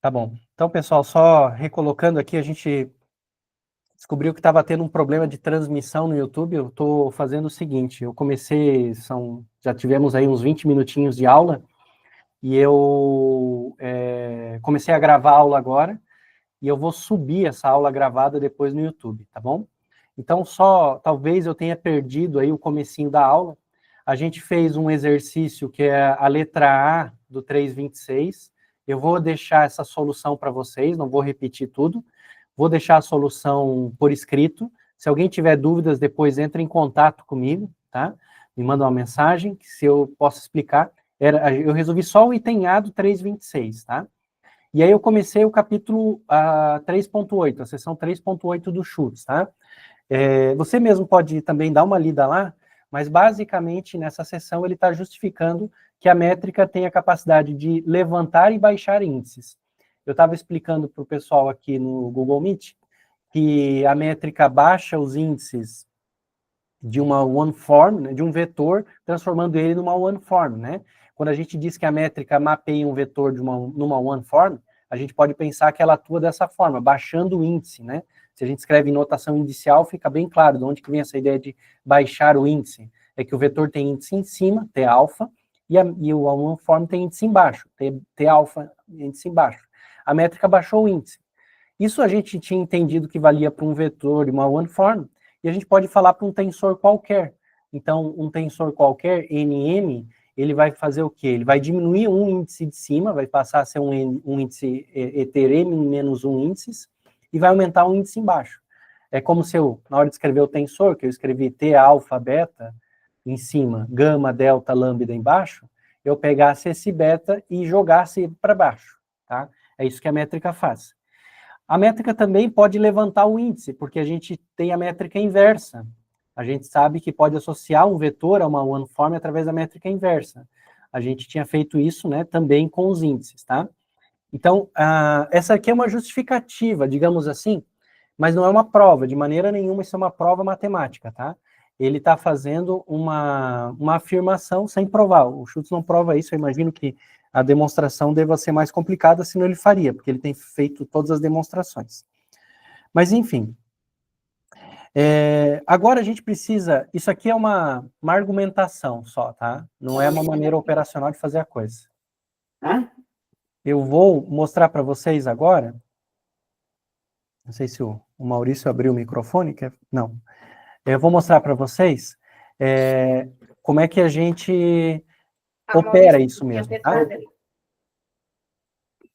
Tá bom. Então, pessoal, só recolocando aqui, a gente descobriu que estava tendo um problema de transmissão no YouTube. Eu estou fazendo o seguinte, eu comecei, já tivemos aí uns 20 minutinhos de aula, e eu comecei a gravar a aula agora, e eu vou subir essa aula gravada depois no YouTube, tá bom? Então, talvez eu tenha perdido aí o comecinho da aula. A gente fez um exercício que é a letra A do 326. Eu vou deixar essa solução para vocês, não vou repetir tudo. Vou deixar a solução por escrito. Se alguém tiver dúvidas, depois entra em contato comigo, tá? Me manda uma mensagem, que se eu posso explicar. Eu resolvi só o item A do 326, tá? E aí eu comecei o capítulo 3.8, a seção 3.8 do Schutz, tá? Você mesmo pode também dar uma lida lá, mas basicamente nessa seção ele está justificando que a métrica tem a capacidade de levantar e baixar índices. Eu estava explicando para o pessoal aqui no Google Meet que a métrica baixa os índices de uma one-form, né, de um vetor, transformando ele numa one-form, né? Quando a gente diz que a métrica mapeia um vetor numa one-form, a gente pode pensar que ela atua dessa forma, baixando o índice, né? Se a gente escreve em notação indicial, fica bem claro de onde que vem essa ideia de baixar o índice. É que o vetor tem índice em cima, T alfa, e o one-form tem índice embaixo, T alfa, índice embaixo. A métrica baixou o índice. Isso a gente tinha entendido que valia para um vetor de uma one-form, e a gente pode falar para um tensor qualquer. Então, um tensor qualquer, NM, ele vai fazer o quê? Ele vai diminuir um índice de cima, vai passar a ser um índice ETRM menos um índices, e vai aumentar um índice embaixo. É como se eu, na hora de escrever o tensor, que eu escrevi T, alfa, beta, em cima, gama, delta, lambda embaixo, eu pegasse esse beta e jogasse para baixo, tá? É isso que a métrica faz. A métrica também pode levantar o índice, porque a gente tem a métrica inversa. A gente sabe que pode associar um vetor a uma one-form através da métrica inversa. A gente tinha feito isso, né, também com os índices, tá? Então, essa aqui é uma justificativa, digamos assim, mas não é uma prova, de maneira nenhuma isso é uma prova matemática, tá? Ele está fazendo uma afirmação sem provar. O Schutz não prova isso, eu imagino que a demonstração deva ser mais complicada, senão ele faria, porque ele tem feito todas as demonstrações. Mas, enfim. Agora a gente precisa... Isso aqui é uma argumentação só, tá? Não é uma maneira operacional de fazer a coisa. Eu vou mostrar para vocês agora... Não sei se o Maurício abriu o microfone. Não. Eu vou mostrar para vocês como é que a gente opera isso mesmo, tá?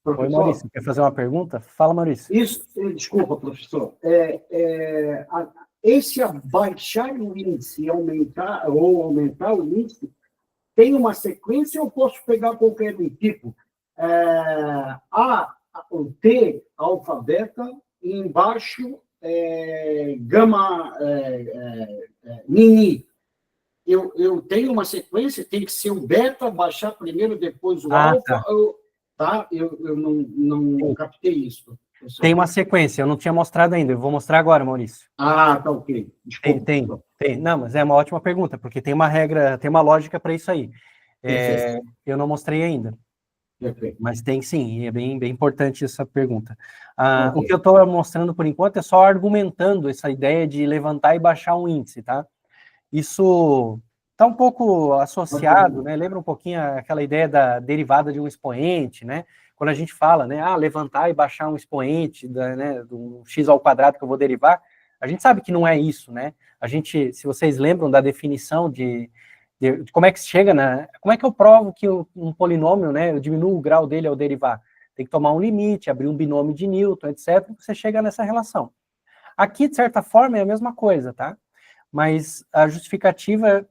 Oi, Maurício, quer fazer uma pergunta? Fala, Maurício. Isso, desculpa, professor. Esse abaixar o índice e aumentar o índice, tem uma sequência ou eu posso pegar qualquer tipo? O T, alfa, beta, e embaixo, gama, nini. Eu tenho uma sequência, tem que ser o beta, baixar primeiro, depois o alfa... Tá? Eu não captei isso. Pessoal. Tem uma sequência, eu não tinha mostrado ainda, eu vou mostrar agora, Maurício. Tá ok. Desculpa. Tem. Não, mas é uma ótima pergunta, porque tem uma regra, tem uma lógica para isso aí. Eu não mostrei ainda. Perfeito. Mas tem sim, e é bem importante essa pergunta. O que eu estou mostrando por enquanto é só argumentando essa ideia de levantar e baixar um índice, tá? Isso está um pouco associado, né? Lembra um pouquinho aquela ideia da derivada de um expoente, né? Quando a gente fala, né? Levantar e baixar um expoente do x ao quadrado que eu vou derivar, a gente sabe que não é isso, né? A gente, se vocês lembram da definição de como é que se chega como é que eu provo que um polinômio, né? Eu diminuo o grau dele ao derivar? Tem que tomar um limite, abrir um binômio de Newton, etc. Você chega nessa relação. Aqui, de certa forma, é a mesma coisa, tá? Mas a justificativa,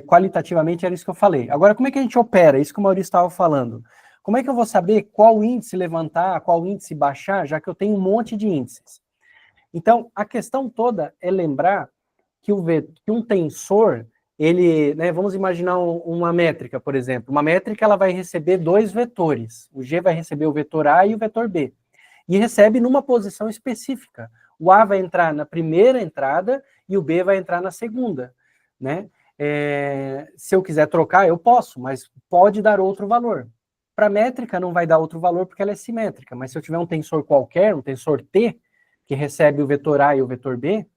qualitativamente, era isso que eu falei. Agora, como é que a gente opera? Isso que o Maurício estava falando. Como é que eu vou saber qual índice levantar, qual índice baixar, já que eu tenho um monte de índices? Então, a questão toda é lembrar que um tensor, ele, né, vamos imaginar uma métrica, por exemplo. Uma métrica, ela vai receber dois vetores. O G vai receber o vetor A e o vetor B. E recebe numa posição específica. O A vai entrar na primeira entrada e o B vai entrar na segunda, né? Se eu quiser trocar, eu posso, mas pode dar outro valor. Para métrica não vai dar outro valor porque ela é simétrica, mas se eu tiver um tensor qualquer, um tensor T, que recebe o vetor A e o vetor B,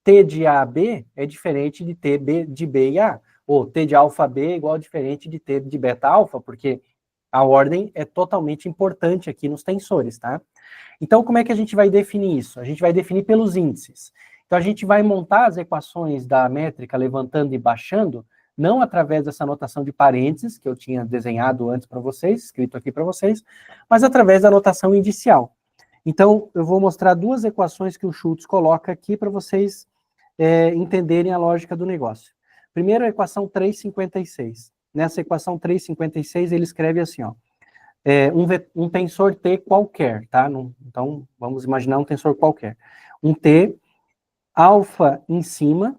T de A a B é diferente de T de B e A, ou T de alfa B é igual a diferente de T de beta alfa, porque a ordem é totalmente importante aqui nos tensores, tá? Então, como é que a gente vai definir isso? A gente vai definir pelos índices. Então, a gente vai montar as equações da métrica levantando e baixando, não através dessa notação de parênteses, que eu tinha desenhado antes para vocês, escrito aqui para vocês, mas através da notação indicial. Então, eu vou mostrar duas equações que o Schultz coloca aqui para vocês entenderem a lógica do negócio. Primeiro, a equação 356. Nessa equação 356, ele escreve assim, ó, um tensor T qualquer, tá? Então, vamos imaginar um tensor qualquer. Um T, alfa em cima,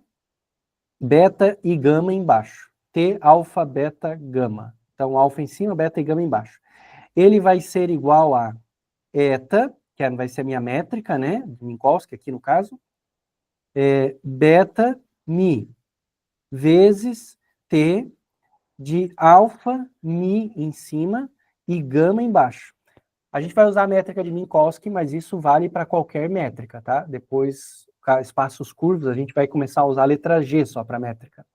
beta e gama embaixo. T, alfa, beta, gama. Então, alfa em cima, beta e gama embaixo. Ele vai ser igual a eta, que vai ser a minha métrica, né? Minkowski aqui no caso. Beta, mi, vezes T de alfa, mi em cima e gama embaixo. A gente vai usar a métrica de Minkowski, mas isso vale para qualquer métrica, tá? Depois, espaços curvos, a gente vai começar a usar a letra G só para métrica.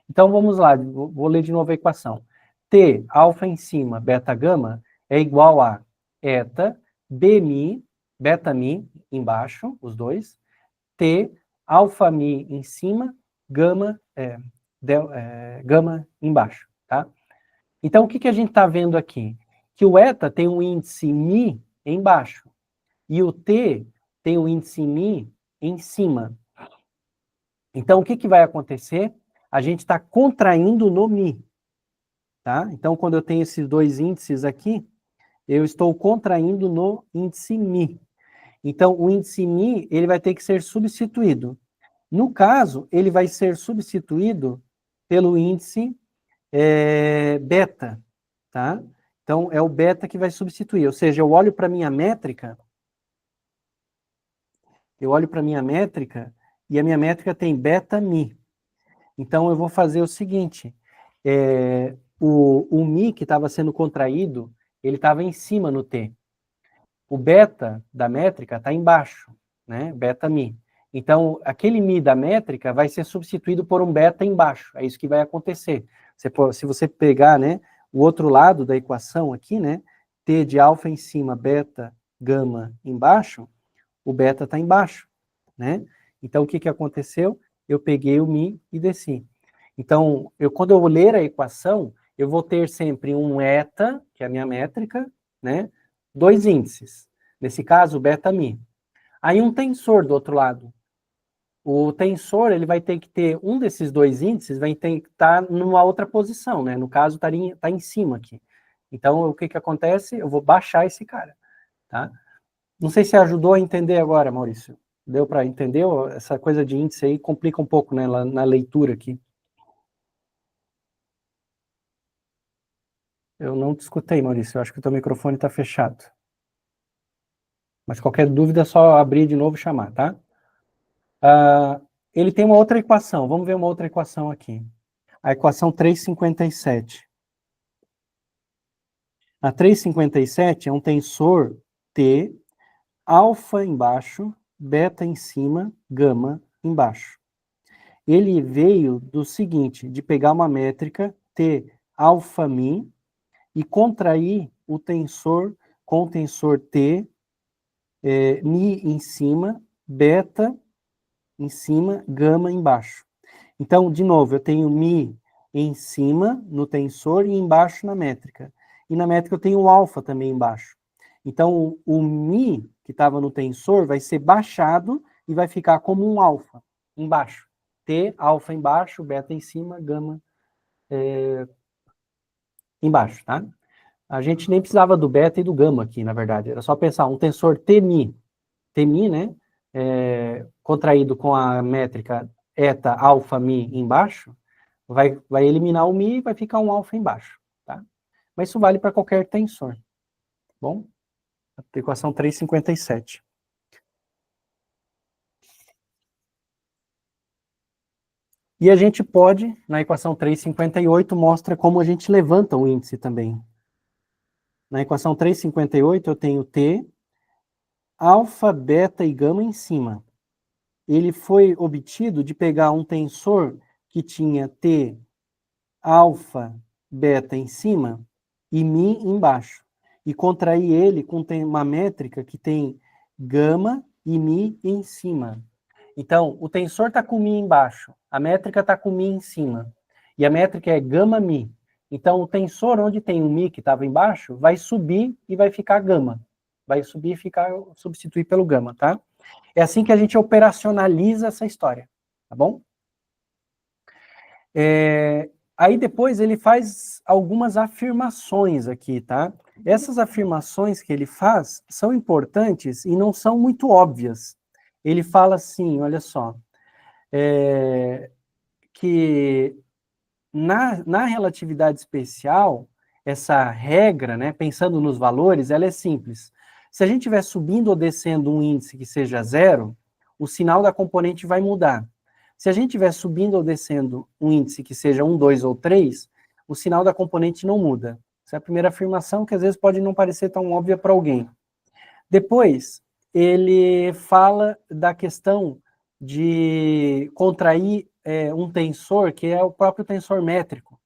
Então, vamos lá, vou ler de novo a equação. T, alfa em cima, beta, gama, é igual a eta, bmi, beta, mi, embaixo, os dois, T, alfa, mi em cima, gama, gama embaixo, tá? Então, o que a gente está vendo aqui? Que o eta tem um índice mi embaixo e o t tem um índice mi em cima. Então, o que vai acontecer? A gente está contraindo no mi, tá? Então, quando eu tenho esses dois índices aqui, eu estou contraindo no índice mi. Então, o índice mi, ele vai ter que ser substituído. No caso, ele vai ser substituído pelo índice beta, tá? Então, é o beta que vai substituir. Ou seja, eu olho para a minha métrica, e a minha métrica tem beta mi. Então, eu vou fazer o seguinte, o mi que estava sendo contraído, ele estava em cima no T. O beta da métrica está embaixo, né? Beta mi. Então, aquele mi da métrica vai ser substituído por um beta embaixo. É isso que vai acontecer. Se você pegar, né, o outro lado da equação aqui, né, T de alfa em cima, beta, gama embaixo, o beta está embaixo, né? Então, o que aconteceu? Eu peguei o mi e desci. Então, quando eu ler a equação, eu vou ter sempre um eta, que é a minha métrica, né? Dois índices. Nesse caso, beta mi. Aí um tensor do outro lado. O tensor, ele vai ter que ter um desses dois índices, vai ter que estar numa outra posição, né? No caso, tá em cima aqui. Então, o que acontece? Eu vou baixar esse cara, tá? Não sei se ajudou a entender agora, Maurício. Deu para entender? Essa coisa de índice aí complica um pouco, né, na leitura aqui. Eu não te escutei, Maurício. Eu acho que o teu microfone está fechado. Mas qualquer dúvida é só abrir de novo e chamar, tá? Ele tem uma outra equação. Vamos ver uma outra equação aqui. A equação 357. A 357 é um tensor T, alfa embaixo, beta em cima, gama embaixo. Ele veio do seguinte, de pegar uma métrica T alfa mi e contrair o tensor com o tensor T, mi em cima, beta em cima, gama embaixo. Então, de novo, eu tenho mi em cima no tensor e embaixo na métrica. E na métrica eu tenho o alfa também embaixo. Então, o mi que estava no tensor vai ser baixado e vai ficar como um alfa embaixo. T, alfa embaixo, beta em cima, gama embaixo, tá? A gente nem precisava do beta e do gama aqui, na verdade. Era só pensar, um tensor T-mi, né? Contraído com a métrica eta, alfa, mi embaixo, vai eliminar o mi e vai ficar um alfa embaixo, tá? Mas isso vale para qualquer tensor, bom? A equação 357. E a gente pode, na equação 358, mostra como a gente levanta o índice também. Na equação 358, eu tenho T, alfa, beta e gama em cima. Ele foi obtido de pegar um tensor que tinha T, alfa, beta em cima e mi embaixo. E contrair ele com uma métrica que tem gama e mi em cima. Então, o tensor está com mi embaixo, a métrica está com mi em cima. E a métrica é gama mi. Então, o tensor onde tem o mi que estava embaixo vai subir e vai ficar gama. Vai subir e ficar substituir pelo gama, tá? É assim que a gente operacionaliza essa história, tá bom? Aí depois ele faz algumas afirmações aqui, tá? Essas afirmações que ele faz são importantes e não são muito óbvias. Ele fala assim, olha só, que na relatividade especial, essa regra, né, pensando nos valores, ela é simples. Se a gente estiver subindo ou descendo um índice que seja zero, o sinal da componente vai mudar. Se a gente estiver subindo ou descendo um índice que seja 1, 2 ou 3, o sinal da componente não muda. Essa é a primeira afirmação, que às vezes pode não parecer tão óbvia para alguém. Depois, ele fala da questão de contrair um tensor, que é o próprio tensor métrico.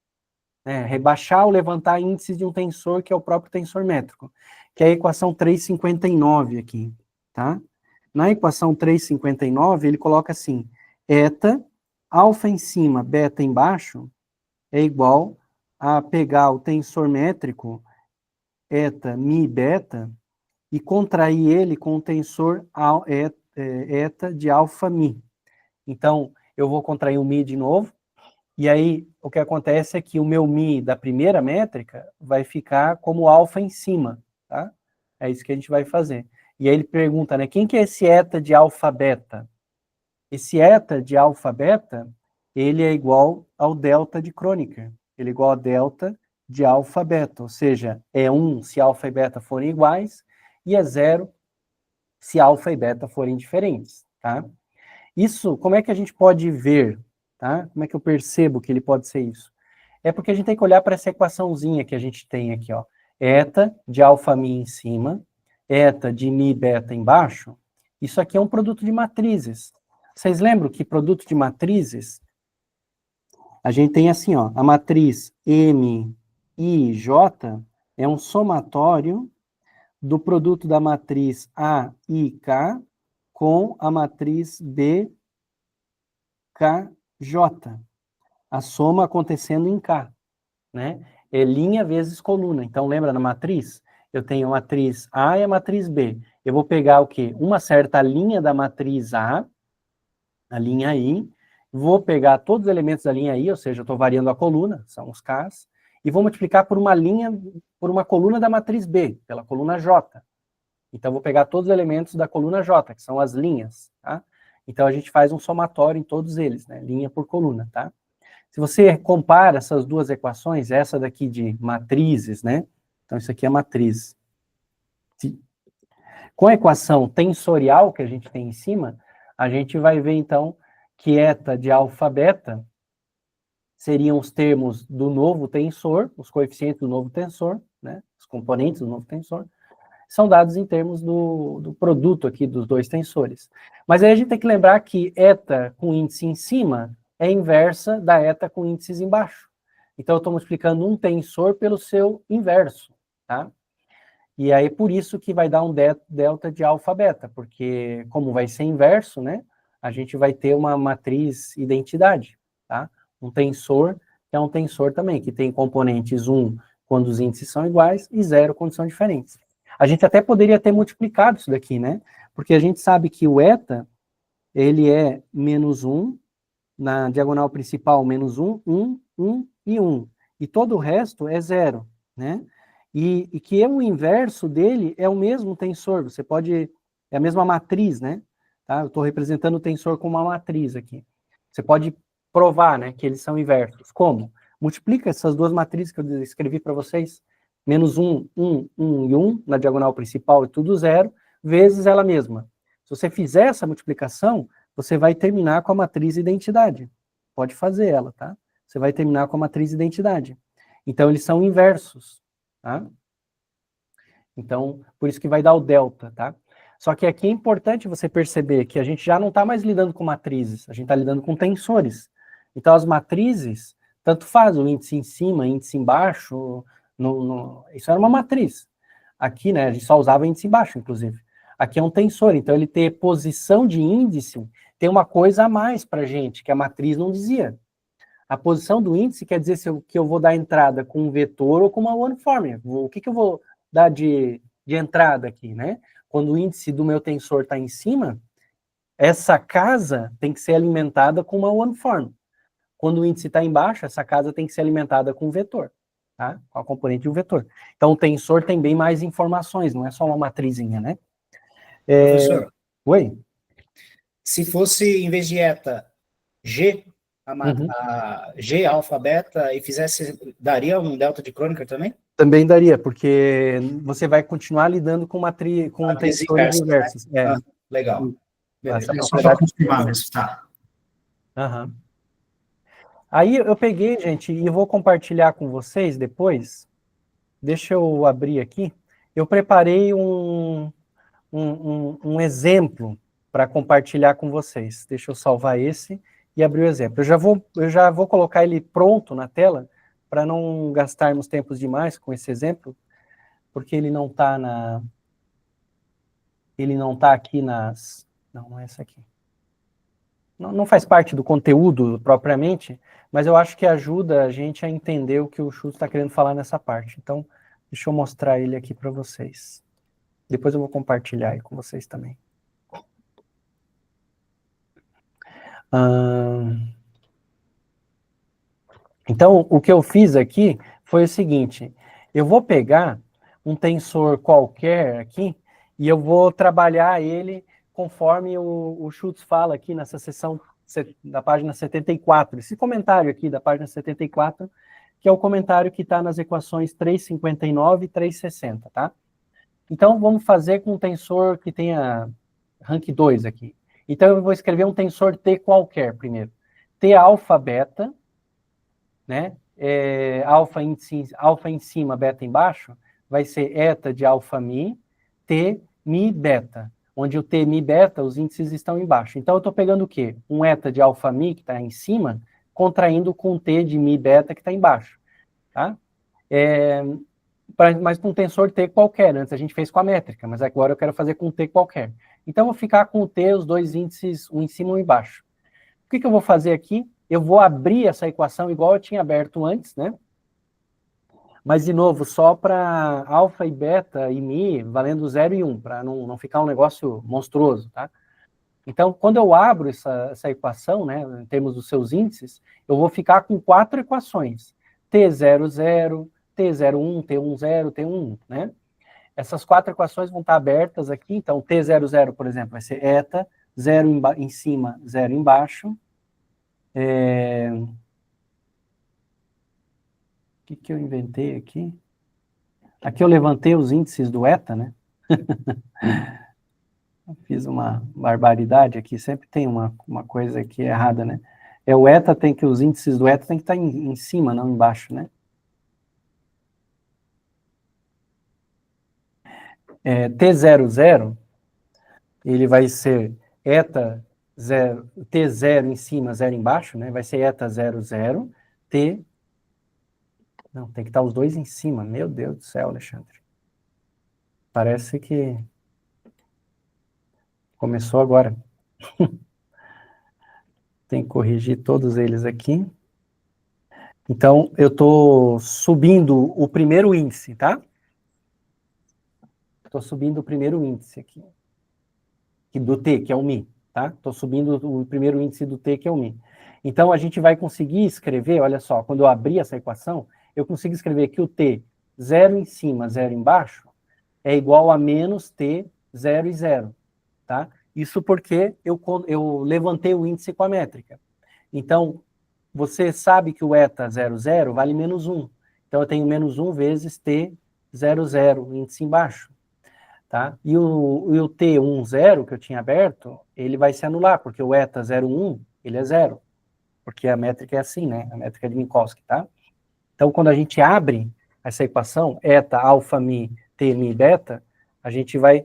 Rebaixar ou levantar índices de um tensor, que é o próprio tensor métrico, que é a equação 359 aqui, tá? Na equação 359, ele coloca assim, eta, alfa em cima, beta embaixo, é igual a pegar o tensor métrico, eta, mi, beta, e contrair ele com o tensor eta de alfa, mi. Então, eu vou contrair o mi de novo, e aí o que acontece é que o meu mi da primeira métrica vai ficar como alfa em cima, tá? É isso que a gente vai fazer. E aí ele pergunta, né, quem que é esse eta de alfa, beta? Esse eta de alfa, beta, ele é igual ao delta de Kronecker. Ele é igual a delta de alfa, beta, ou seja, é 1 se alfa e beta forem iguais, e é 0 se alfa e beta forem diferentes, tá? Isso, como é que a gente pode ver, tá? Como é que eu percebo que ele pode ser isso? É porque a gente tem que olhar para essa equaçãozinha que a gente tem aqui, ó. Eta de alfa mi em cima, eta de mi beta embaixo. Isso aqui é um produto de matrizes. Vocês lembram que produto de matrizes, a gente tem assim, ó, a matriz M, I, J é um somatório do produto da matriz A, I, K com a matriz B, K, J. A soma acontecendo em K, né? É linha vezes coluna. Então, lembra na matriz? Eu tenho a matriz A e a matriz B. Eu vou pegar o quê? Uma certa linha da matriz A, a linha I, vou pegar todos os elementos da linha I, ou seja, eu estou variando a coluna, são os Ks, e vou multiplicar por uma linha, por uma coluna da matriz B, pela coluna J. Então, vou pegar todos os elementos da coluna J, que são as linhas, tá? Então, a gente faz um somatório em todos eles, né? Linha por coluna, tá? Se você compara essas duas equações, essa daqui de matrizes, né? Então, isso aqui é matriz. Com a equação tensorial que a gente tem em cima, a gente vai ver, então, que eta de alfa, beta seriam os termos do novo tensor, os coeficientes do novo tensor, né? Os componentes do novo tensor, são dados em termos do produto aqui dos dois tensores. Mas aí a gente tem que lembrar que eta com índice em cima é inversa da eta com índices embaixo. Então, eu estou multiplicando um tensor pelo seu inverso, tá? E aí, por isso que vai dar um delta de alfa, beta, porque como vai ser inverso, né, a gente vai ter uma matriz identidade, tá? Um tensor, que é um tensor também, que tem componentes 1 quando os índices são iguais e 0 quando são diferentes. A gente até poderia ter multiplicado isso daqui, né? Porque a gente sabe que o eta, ele é menos 1, na diagonal principal, menos 1, 1, 1 e 1. E todo o resto é 0, né? E que o inverso dele é o mesmo tensor, você pode, é a mesma matriz, né? Tá? Eu estou representando o tensor com uma matriz aqui. Você pode provar, né, que eles são inversos. Como? Multiplica essas duas matrizes que eu escrevi para vocês, menos 1, 1, 1 e 1, na diagonal principal e tudo 0, vezes ela mesma. Se você fizer essa multiplicação, você vai terminar com a matriz identidade. Pode fazer ela, tá? Você vai terminar com a matriz identidade. Então, eles são inversos, tá? Então, por isso que vai dar o delta, tá? Só que aqui é importante você perceber que a gente já não está mais lidando com matrizes, a gente está lidando com tensores. Então, as matrizes, tanto faz o índice em cima, índice embaixo, isso era uma matriz. Aqui, né, a gente só usava índice embaixo, inclusive. Aqui é um tensor, então ele ter posição de índice tem uma coisa a mais para a gente, que a matriz não dizia. A posição do índice quer dizer que eu vou dar entrada com um vetor ou com uma one-form. O que eu vou dar de entrada aqui, né? Quando o índice do meu tensor está em cima, essa casa tem que ser alimentada com uma one-form. Quando o índice está embaixo, essa casa tem que ser alimentada com um vetor, tá? Com a componente de um vetor. Então, o tensor tem bem mais informações, não é só uma matrizinha, né? Professor, Oi? se fosse, em vez de eta, G, a G, alfa, beta, e fizesse, daria um delta de Kronecker também? Também daria, porque você vai continuar lidando com tensores inversos. Né? Legal. Beleza. Só para confirmar mesmo, tá? Uhum. Aí eu peguei, gente, e vou compartilhar com vocês depois. Deixa eu abrir aqui. Eu preparei um exemplo para compartilhar com vocês. Deixa eu salvar esse e abrir o exemplo. Eu já vou colocar ele pronto na tela, para não gastarmos tempos demais com esse exemplo, porque ele não está aqui nas... Não é essa aqui. Não faz parte do conteúdo propriamente, mas eu acho que ajuda a gente a entender o que o Schultz está querendo falar nessa parte. Então, deixa eu mostrar ele aqui para vocês. Depois eu vou compartilhar aí com vocês também. Então, o que eu fiz aqui foi o seguinte: eu vou pegar um tensor qualquer aqui e eu vou trabalhar ele conforme o Schultz fala aqui nessa seção da página 74. Esse comentário aqui da página 74, que é o comentário que está nas equações 359 e 360, tá? Então, vamos fazer com um tensor que tenha rank 2 aqui. Então, eu vou escrever um tensor T qualquer primeiro. T alfa beta, né? Alfa em cima, beta embaixo, vai ser eta de alfa mi, T mi beta, onde o T mi beta, os índices estão embaixo. Então, eu estou pegando o quê? Um eta de alfa mi, que está em cima, contraindo com o T de mi beta, que está embaixo. Tá? Mas com um tensor T qualquer. Antes a gente fez com a métrica, mas agora eu quero fazer com um T qualquer. Então, eu vou ficar com o T, os dois índices, um em cima e um embaixo. O que eu vou fazer aqui? Eu vou abrir essa equação igual eu tinha aberto antes, né? Mas, de novo, só para alfa e beta e mi, valendo 0 e 1, para não ficar um negócio monstruoso, tá? Então, quando eu abro essa equação, né, em termos dos seus índices, eu vou ficar com 4 equações. T00, T01, T10, T11, né? Essas 4 equações vão estar abertas aqui. Então, T00, por exemplo, vai ser eta, 0 em cima, 0 embaixo. O que eu inventei aqui? Aqui eu levantei os índices do eta, né? Fiz uma barbaridade aqui, sempre tem uma coisa aqui errada, né? O eta os índices do eta tem que estar em cima, não embaixo, né? T00, ele vai ser eta 0, T0 em cima, 0 embaixo, né? Vai ser eta 00, T... Não, tem que estar os dois em cima. Meu Deus do céu, Alexandre. Parece que começou agora. Tem que corrigir todos eles aqui. Então, eu estou subindo o primeiro índice, tá? Estou subindo o primeiro índice aqui. Do T, que é o Mi, tá? Estou subindo o primeiro índice do T, que é o Mi. Então, a gente vai conseguir escrever, olha só, quando eu abrir essa equação, eu consigo escrever que o T, 0 em cima, 0 embaixo, é igual a menos T, 0 e 0, tá? Isso porque eu levantei o índice com a métrica. Então, você sabe que o eta 00 vale menos 1. Então, eu tenho menos 1 vezes T 00, índice embaixo. Tá? E o T10, que eu tinha aberto, ele vai se anular, porque o eta 01, ele é 0. Porque a métrica é assim, né? A métrica de Minkowski, tá? Então, quando a gente abre essa equação, eta alfa mi T, Mi, beta, a gente vai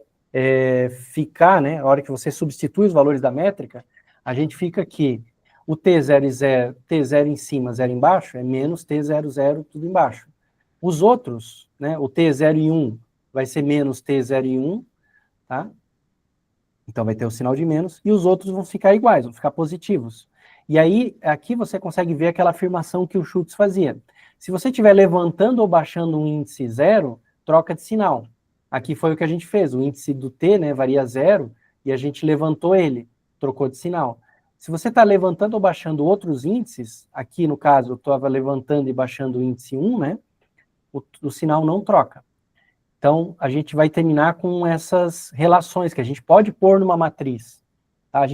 ficar, né, a hora que você substitui os valores da métrica, a gente fica que o T0 e 0, T0 em cima, 0 embaixo, é menos T0, 0, tudo embaixo. Os outros, né, o T0 e 1 vai ser menos T0 e 1, tá? Então vai ter o sinal de menos, e os outros vão ficar iguais, vão ficar positivos. E aí, aqui você consegue ver aquela afirmação que o Schultz fazia. Se você estiver levantando ou baixando um índice 0, troca de sinal. Aqui foi o que a gente fez, o índice do T, né, varia 0, e a gente levantou ele, trocou de sinal. Se você está levantando ou baixando outros índices, aqui no caso eu estava levantando e baixando o índice 1, né, o sinal não troca. Então, a gente vai terminar com essas relações que a gente pode pôr numa matriz. Tá?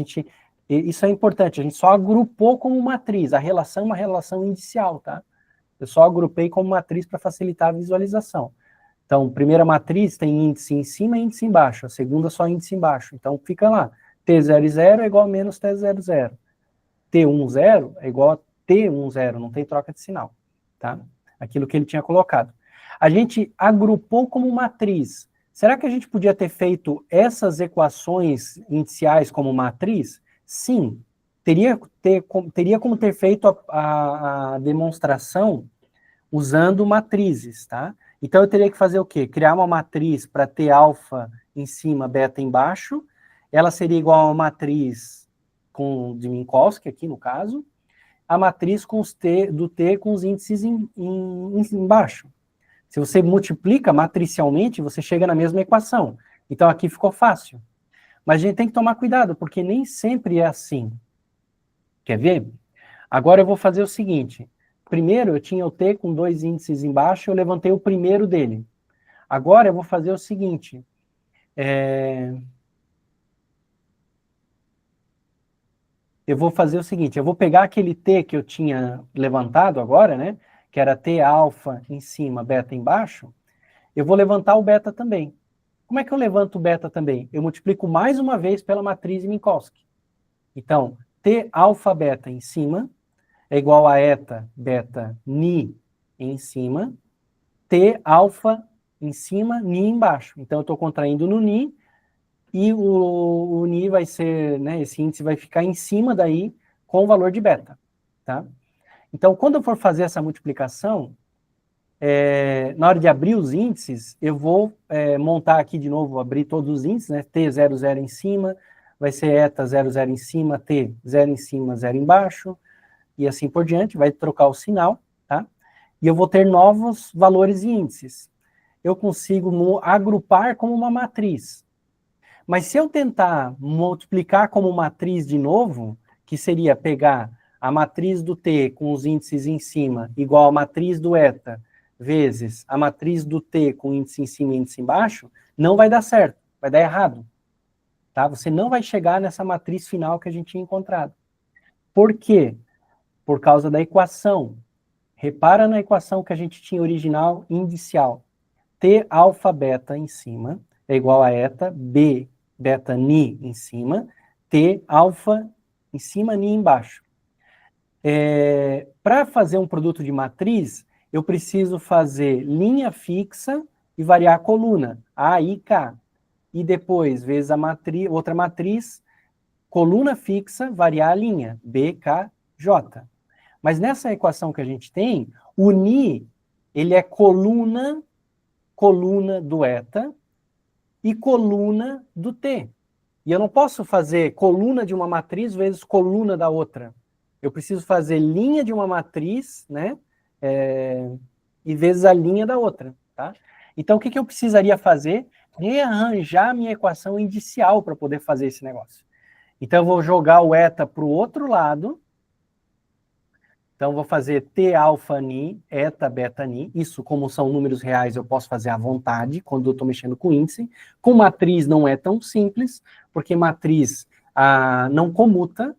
Isso é importante, a gente só agrupou como matriz, a relação é uma relação indicial, tá? Eu só agrupei como matriz para facilitar a visualização. Então, primeira matriz tem índice em cima e índice embaixo, a segunda só índice embaixo. Então, fica lá, T00 é igual a menos T00. T10 é igual a T10, não tem troca de sinal, tá? Aquilo que ele tinha colocado. A gente agrupou como matriz. Será que a gente podia ter feito essas equações iniciais como matriz? Sim. Teria como ter feito a demonstração usando matrizes, tá? Então eu teria que fazer o quê? Criar uma matriz para T alfa em cima, beta embaixo. Ela seria igual a uma matriz de Minkowski, aqui no caso. A matriz do T com os índices embaixo. Se você multiplica matricialmente, você chega na mesma equação. Então aqui ficou fácil. Mas a gente tem que tomar cuidado, porque nem sempre é assim. Quer ver? Agora eu vou fazer o seguinte. Primeiro eu tinha o T com 2 índices embaixo, eu levantei o primeiro dele. Agora eu vou fazer o seguinte. Eu vou pegar aquele T que eu tinha levantado agora, né? Que era T alfa em cima, beta embaixo. Eu vou levantar o beta também. Como é que eu levanto o beta também? Eu multiplico mais uma vez pela matriz de Minkowski. Então, T alfa beta em cima é igual a eta beta ni em cima, T alfa em cima, ni embaixo. Então, eu estou contraindo no ni, e o ni vai ser, né, esse índice vai ficar em cima daí com o valor de beta, tá? Então, quando eu for fazer essa multiplicação, na hora de abrir os índices, eu vou montar aqui de novo, abrir todos os índices, né? T00 em cima, vai ser eta 00 em cima, T0 em cima, 0 embaixo, e assim por diante, vai trocar o sinal, tá? E eu vou ter novos valores e índices. Eu consigo agrupar como uma matriz. Mas se eu tentar multiplicar como matriz de novo, que seria pegar a matriz do T com os índices em cima, igual a matriz do eta, vezes a matriz do T com índice em cima e índice embaixo, não vai dar certo, vai dar errado. Tá? Você não vai chegar nessa matriz final que a gente tinha encontrado. Por quê? Por causa da equação. Repara na equação que a gente tinha original indicial. T alfa beta em cima é igual a eta, B beta ni em cima, T alfa em cima, ni embaixo. Para fazer um produto de matriz, eu preciso fazer linha fixa e variar a coluna, A, I, K. E depois, vezes a outra matriz, coluna fixa, variar a linha, B, K, J. Mas nessa equação que a gente tem, o ni, ele é coluna do eta e coluna do T. E eu não posso fazer coluna de uma matriz vezes coluna da outra. Eu preciso fazer linha de uma matriz, né? E vezes a linha da outra, tá? Então, o que eu precisaria fazer? Rearranjar a minha equação indicial para poder fazer esse negócio. Então, eu vou jogar o eta para o outro lado. Então, vou fazer T alfa ni, eta beta ni. Isso, como são números reais, eu posso fazer à vontade, quando eu estou mexendo com índice. Com matriz não é tão simples, porque matriz não comuta,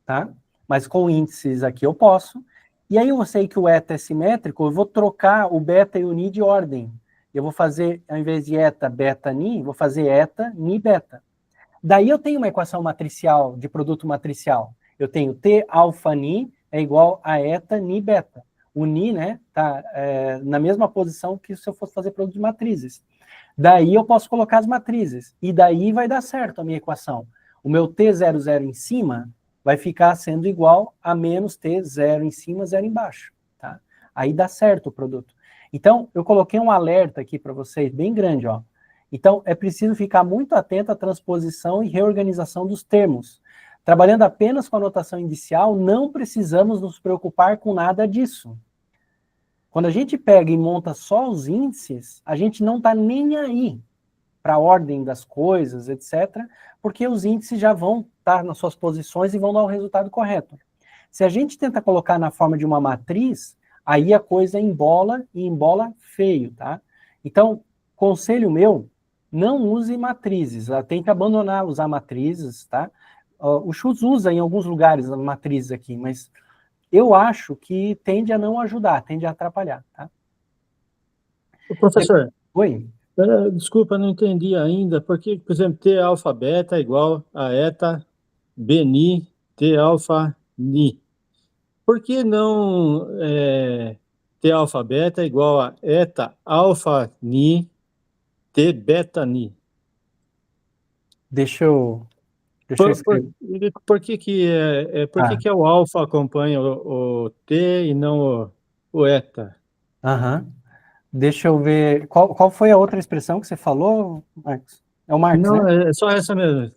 tá? Mas com índices aqui eu posso. E aí eu sei que o eta é simétrico, eu vou trocar o beta e o ni de ordem. Eu vou fazer, ao invés de eta, beta, ni, vou fazer eta, ni, beta. Daí eu tenho uma equação matricial, de produto matricial. Eu tenho T alfa ni é igual a eta, ni, beta. o Ni, né, tá na mesma posição que se eu fosse fazer produto de matrizes. Daí eu posso colocar as matrizes, e daí vai dar certo a minha equação. O meu T00 em cima vai ficar sendo igual a menos T0 em cima, 0 embaixo, tá? Aí dá certo o produto. Então, eu coloquei um alerta aqui para vocês, bem grande, ó. Então, é preciso ficar muito atento à transposição e reorganização dos termos. Trabalhando apenas com a notação inicial, não precisamos nos preocupar com nada disso. Quando a gente pega e monta só os índices, a gente não está nem aí para a ordem das coisas, etc., porque os índices já vão estar nas suas posições e vão dar o resultado correto. Se a gente tenta colocar na forma de uma matriz, aí a coisa embola e embola feio, tá? Então, conselho meu, não use matrizes, tem que abandonar usar matrizes, tá? O Schultz usa em alguns lugares as matrizes aqui, mas eu acho que tende a não ajudar, tende a atrapalhar, tá? Professor, Oi? desculpa, não entendi ainda, porque, por exemplo, T alfa beta é igual a eta Bni T alfa Ni. Por que não T alfa beta é igual a eta alfa Ni T beta Ni? Deixa eu Por escrever. que o alfa acompanha o T e não o eta? Aham. Deixa eu ver. Qual foi a outra expressão que você falou, Marcos? É o Marcos, Não, né? é só essa mesmo.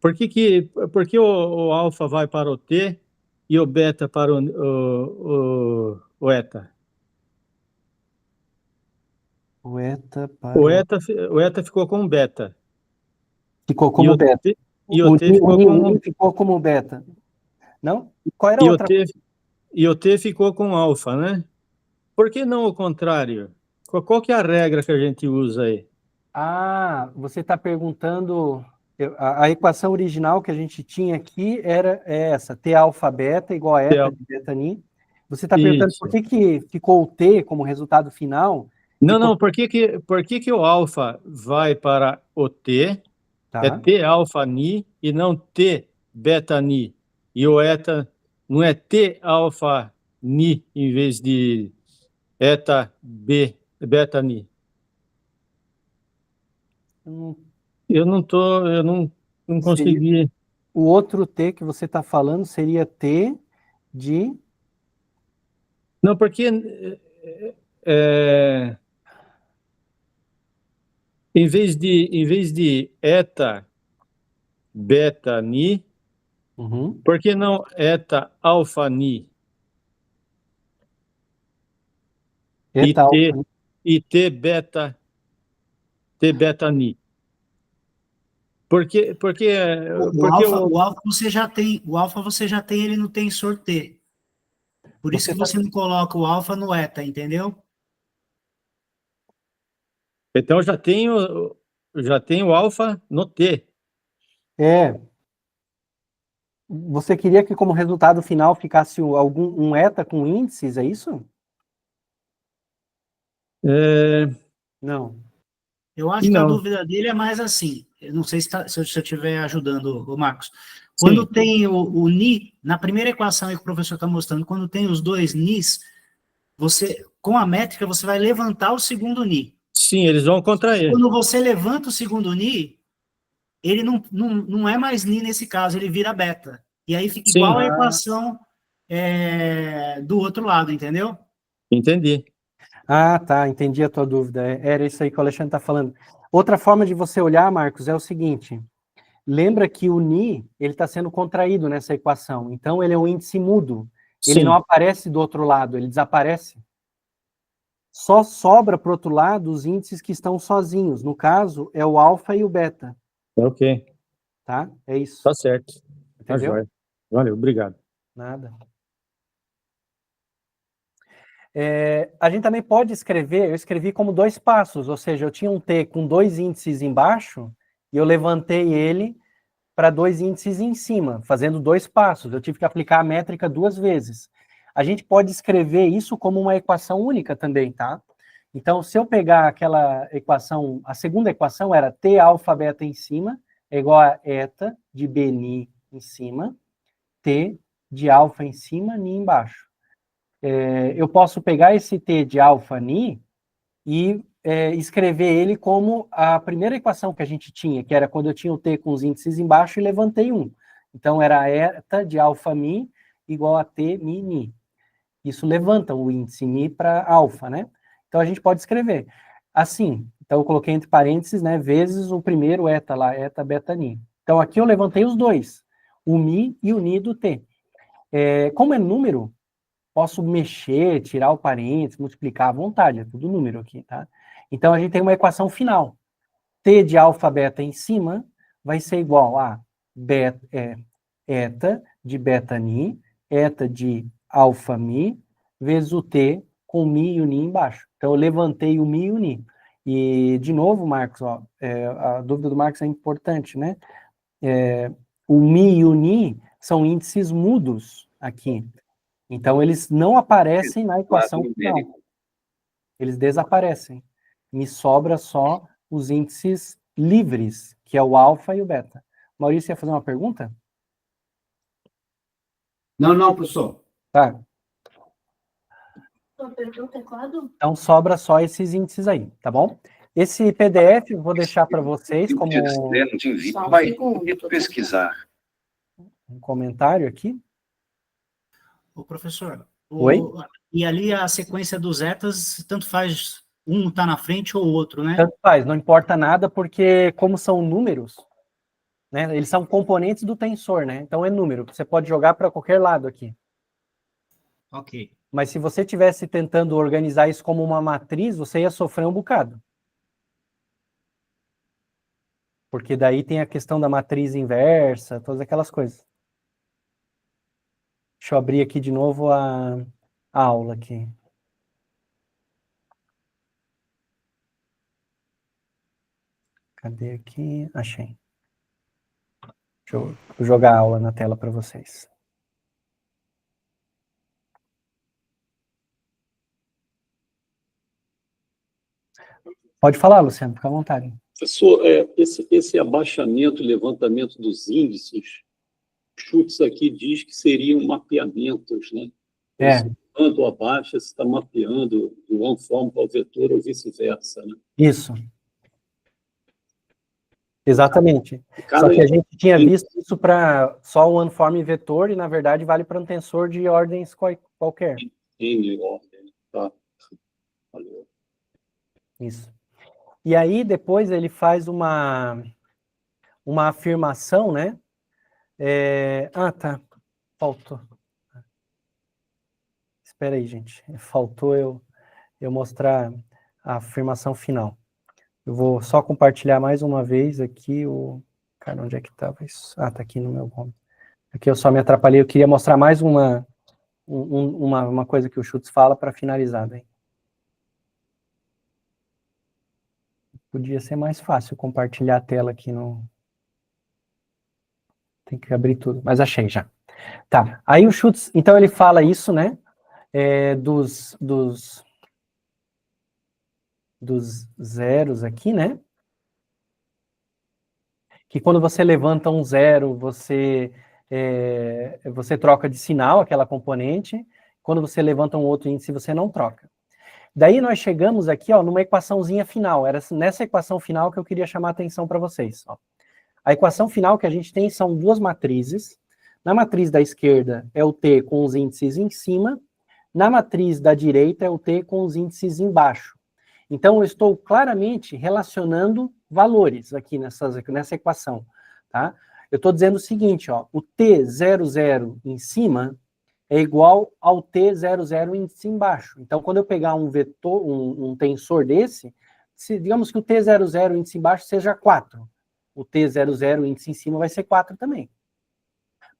Por que o alfa vai para o T e o beta para o eta? O eta para o... O eta ficou com beta. Ficou E como beta. o T ficou O com... Ni ficou como beta. Não? Qual era a E outra? o T ficou com alfa, né? Por que não o contrário? Qual que é a regra que a gente usa aí? Ah, você está perguntando... A equação original que a gente tinha aqui era essa, T alfa beta igual a eta de beta Ni. Você está perguntando por Isso. que ficou o T como resultado final? Não, por que o alfa vai para o T, é Tá. T alfa Ni e não T beta Ni? E o eta não é T alfa Ni em vez de eta beta Ni? Hum, Eu não Seria... consegui. O outro T que você está falando seria T de... Não, porque é, em vez de eta beta Ni, Uhum. por que não eta alfa Ni Eta alfa. e T beta Ni? O alfa você já tem, ele no tensor T. Por isso que você não coloca o alfa no eta, entendeu? Então já tenho alfa no T. Você queria que como resultado final ficasse um eta com índices, é isso? Não. Eu acho que Não. a dúvida dele é mais assim, eu não sei se eu estiver ajudando o Marcos. Quando Sim. tem o Ni, na primeira equação que o professor está mostrando, quando tem os dois Nis, com a métrica, você vai levantar o segundo Ni. Sim, eles vão contrair. Quando você levanta o segundo Ni, ele não é mais Ni nesse caso, ele vira beta. E aí fica igual a equação do outro lado, entendeu? Entendi. Ah, tá, entendi a tua dúvida. Era isso aí que o Alexandre está falando. Outra forma de você olhar, Marcos, é o seguinte. Lembra que o Ni, ele está sendo contraído nessa equação. Então, ele é um índice mudo. Ele não aparece do outro lado, ele desaparece. Só sobra para o outro lado os índices que estão sozinhos. No caso, é o alfa e o beta. Ok. Tá? É isso. Tá certo. Entendeu? Tá, valeu, obrigado. Nada. A gente também pode escrever, eu escrevi como 2 passos, ou seja, eu tinha um T com 2 índices embaixo e eu levantei ele para 2 índices em cima, fazendo 2 passos. Eu tive que aplicar a métrica 2 vezes. A gente pode escrever isso como uma equação única também, tá? Então, se eu pegar aquela equação, a segunda equação era T alfa beta em cima é igual a eta de Bni em cima, T de alfa em cima, Ni embaixo. eu posso pegar esse T de alfa Ni e escrever ele como a primeira equação que a gente tinha, que era quando eu tinha o T com os índices embaixo e levantei 1. Então, era eta de alfa Mi igual a T Mi Ni. Isso levanta o índice Mi para alfa, né? Então, a gente pode escrever assim. Então, eu coloquei entre parênteses, né, vezes o primeiro eta lá, eta beta Ni. Então, aqui eu levantei os dois, o Mi e o Ni do T. Como é número, posso mexer, tirar o parênteses, multiplicar à vontade, é tudo número aqui, tá? Então, a gente tem uma equação final. T de alfa beta em cima vai ser igual a eta de beta ni, eta de alfa mi, vezes o T com mi e o ni embaixo. Então, eu levantei o mi e o ni. E, de novo, Marcos, ó, a dúvida do Marcos é importante, né? O mi e o ni são índices mudos aqui. Então, eles não aparecem na equação final. Eles desaparecem. Me sobra só os índices livres, que é o alfa e o beta. Maurício, ia fazer uma pergunta? Não, professor. Tá. Sua pergunta é quando? Então, sobra só esses índices aí, tá bom? Esse PDF eu vou deixar para vocês como Vai pesquisar. um comentário aqui. Ô, professor, Oi? E ali a sequência dos etas, tanto faz um tá na frente ou o outro, né? Tanto faz, não importa nada, porque como são números, né, eles são componentes do tensor, né? Então é número, você pode jogar para qualquer lado aqui. Ok. Mas se você estivesse tentando organizar isso como uma matriz, você ia sofrer um bocado. Porque daí tem a questão da matriz inversa, todas aquelas coisas. Deixa eu abrir aqui de novo a aula aqui. Cadê aqui? Achei. Deixa eu jogar a aula na tela para vocês. Pode falar, Luciano, fica à vontade. Professor, esse abaixamento e levantamento dos índices, Schutz aqui diz que seriam mapeamentos, né? Quando abaixa, você está mapeando de uma forma para o vetor ou vice-versa, né? Isso. Exatamente. Só que a gente tinha visto isso para só o one-form vetor e, na verdade, vale para um tensor de ordens qualquer. N ordem, tá. Valeu. Isso. E aí, depois, ele faz uma afirmação, né? Tá. Faltou. Espera aí, gente. Faltou eu mostrar a afirmação final. Eu vou só compartilhar mais uma vez aqui o... Cara, onde é que estava isso? Tá aqui no meu home. Aqui eu só me atrapalhei. Eu queria mostrar mais uma coisa que o Schutz fala para finalizar. Daí. Podia ser mais fácil compartilhar a tela aqui no... Tem que abrir tudo, mas achei já. Tá, aí o Schutz, então ele fala isso, né, dos zeros aqui, né, que quando você levanta um zero, você troca de sinal, aquela componente, quando você levanta um outro índice, você não troca. Daí nós chegamos aqui, ó, numa equaçãozinha final, era nessa equação final que eu queria chamar a atenção para vocês, ó. A equação final que a gente tem são duas matrizes. Na matriz da esquerda é o T com os índices em cima, na matriz da direita é o T com os índices embaixo. Então, eu estou claramente relacionando valores aqui nessa equação, tá? Eu estou dizendo o seguinte, ó, o T00 em cima é igual ao T00 índice embaixo. Então, quando eu pegar um vetor, um tensor desse, digamos que o T00 índice embaixo seja 4. O T00 índice em cima vai ser 4 também.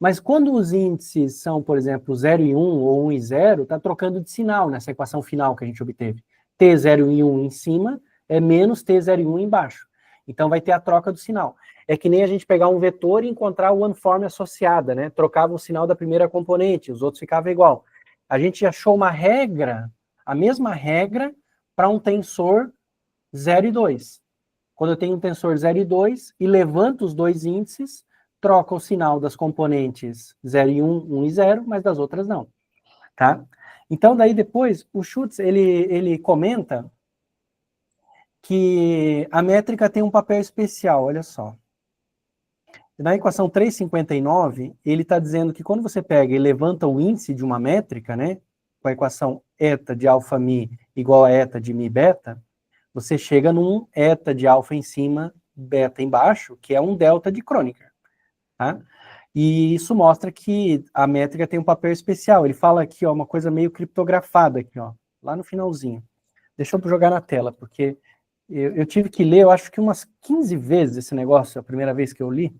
Mas quando os índices são, por exemplo, 0 e 1 ou 1 e 0, está trocando de sinal nessa equação final que a gente obteve. T0 e 1 em cima é menos T0 e 1 embaixo. Então vai ter a troca do sinal. É que nem a gente pegar um vetor e encontrar o one-form associada, né? Trocava o sinal da primeira componente, os outros ficavam igual. A gente achou uma regra, a mesma regra, para um tensor 0 e 2. Quando eu tenho um tensor 0 e 2 e levanto os dois índices, troca o sinal das componentes 0 e 1, 1 e 0, mas das outras não. Tá? Então, daí depois, o Schutz, ele comenta que a métrica tem um papel especial, olha só. Na equação 359, ele está dizendo que quando você pega e levanta o índice de uma métrica, né, com a equação eta de alfa mi igual a eta de mi beta, você chega num eta de alfa em cima, beta embaixo, que é um delta de Kronecker, tá? E isso mostra que a métrica tem um papel especial. Ele fala aqui, ó, uma coisa meio criptografada aqui, ó, lá no finalzinho. Deixa eu jogar na tela, porque eu tive que ler, eu acho que umas 15 vezes esse negócio, a primeira vez que eu li,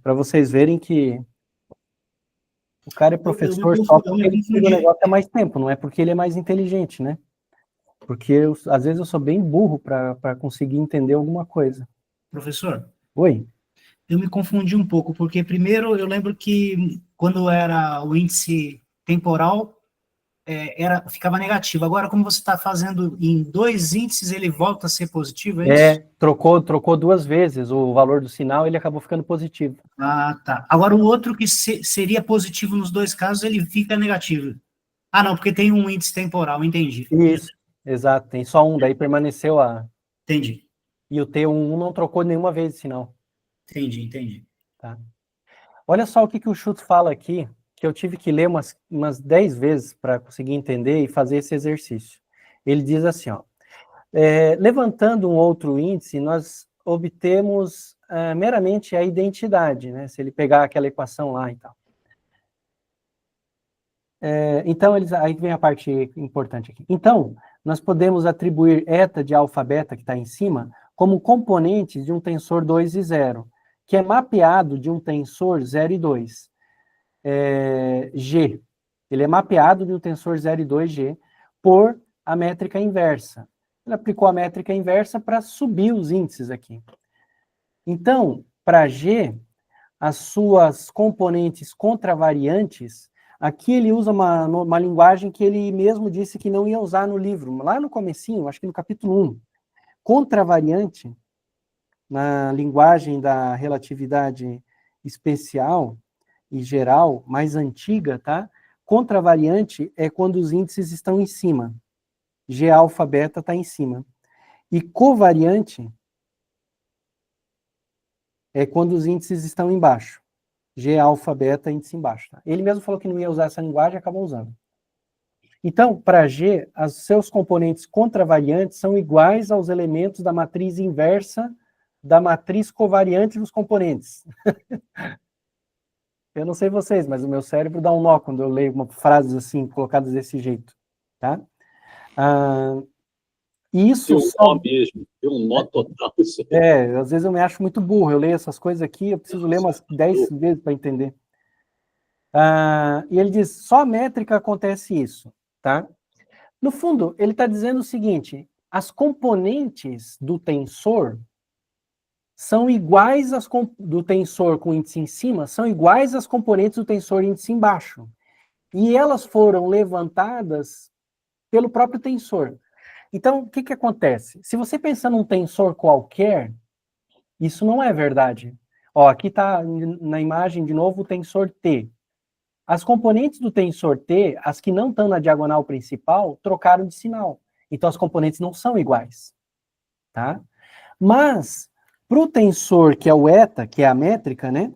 para vocês verem que o cara é professor só porque ele estuda o negócio há mais tempo, não é porque ele é mais inteligente, né? Porque às vezes eu sou bem burro para conseguir entender alguma coisa. Professor? Oi? Eu me confundi um pouco, porque primeiro eu lembro que quando era o índice temporal, ficava negativo. Agora, como você está fazendo em 2 índices, ele volta a ser positivo, é isso? Trocou 2 vezes o valor do sinal, ele acabou ficando positivo. Ah, tá. Agora, o outro que seria positivo nos 2 casos, ele fica negativo. Ah, não, porque tem um índice temporal, entendi. Isso, exato, tem só um, daí permaneceu Entendi. E o T11 não trocou nenhuma vez de sinal. Entendi. Tá? Olha só o que o Schutz fala aqui, que eu tive que ler umas 10 vezes para conseguir entender e fazer esse exercício. Ele diz assim, ó, levantando um outro índice, nós obtemos meramente a identidade, né? Se ele pegar aquela equação lá e tal. Então, aí vem a parte importante aqui. Então, nós podemos atribuir eta de alfa beta, que está em cima, como componentes de um tensor 2 e 0, que é mapeado de um tensor 0 e 2. G. Ele é mapeado de um tensor 0 e 2G por a métrica inversa. Ele aplicou a métrica inversa para subir os índices aqui. Então, para G, as suas componentes contravariantes, aqui ele usa uma linguagem que ele mesmo disse que não ia usar no livro, lá no comecinho, acho que no capítulo 1. Contravariante, na linguagem da relatividade especial e geral, mais antiga, tá? Contravariante é quando os índices estão em cima. G alfa beta está em cima. E covariante é quando os índices estão embaixo. G alfa beta, índice embaixo. Tá? Ele mesmo falou que não ia usar essa linguagem e acabou usando. Então, para G, os seus componentes contravariantes são iguais aos elementos da matriz inversa da matriz covariante dos componentes. Eu não sei vocês, mas o meu cérebro dá um nó quando eu leio frases assim, colocadas desse jeito. Tá? Isso nó mesmo, tem um nó total. Às vezes eu me acho muito burro, eu leio essas coisas aqui, eu preciso ler umas 10 vezes para entender. E ele diz, só a métrica acontece isso, tá? No fundo, ele está dizendo o seguinte, as componentes do tensor são iguais do tensor com índice em cima, são iguais às componentes do tensor índice embaixo. E elas foram levantadas pelo próprio tensor. Então, o que acontece? Se você pensar num tensor qualquer, isso não é verdade. Ó, aqui está na imagem, de novo, o tensor T. As componentes do tensor T, as que não estão na diagonal principal, trocaram de sinal. Então, as componentes não são iguais. Tá? Mas, para o tensor, que é o eta, que é a métrica, né?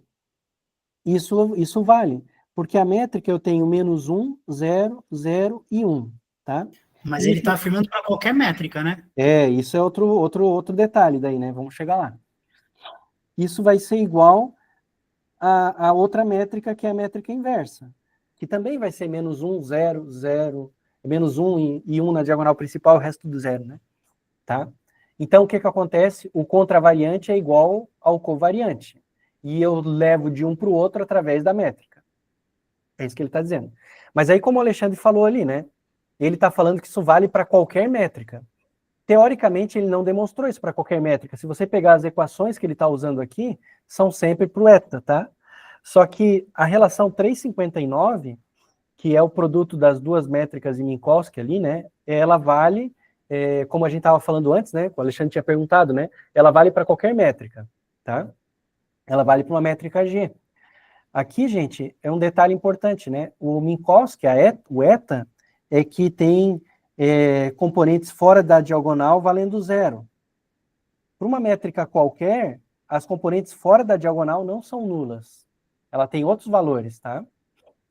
Isso vale. Porque a métrica eu tenho menos 1, 0, 0 e 1. Tá? Mas ele está afirmando para qualquer métrica, né? Isso é outro detalhe daí, né? Vamos chegar lá. Isso vai ser igual a outra métrica, que é a métrica inversa, que também vai ser menos 1, 0, 0, menos 1 e 1 na diagonal principal, o resto do 0, né? Tá? Então, o que acontece? O contravariante é igual ao covariante. E eu levo de um para o outro através da métrica. É isso que ele está dizendo. Mas aí, como o Alexandre falou ali, né? Ele está falando que isso vale para qualquer métrica. Teoricamente, ele não demonstrou isso para qualquer métrica. Se você pegar as equações que ele está usando aqui, são sempre para o eta, tá? Só que a relação 359, que é o produto das duas métricas de Minkowski ali, né? Ela vale, como a gente estava falando antes, né? O Alexandre tinha perguntado, né? Ela vale para qualquer métrica, tá? Ela vale para uma métrica G. Aqui, gente, é um detalhe importante, né? O Minkowski, o eta, é que tem componentes fora da diagonal valendo zero. Para uma métrica qualquer, as componentes fora da diagonal não são nulas. Ela tem outros valores, tá?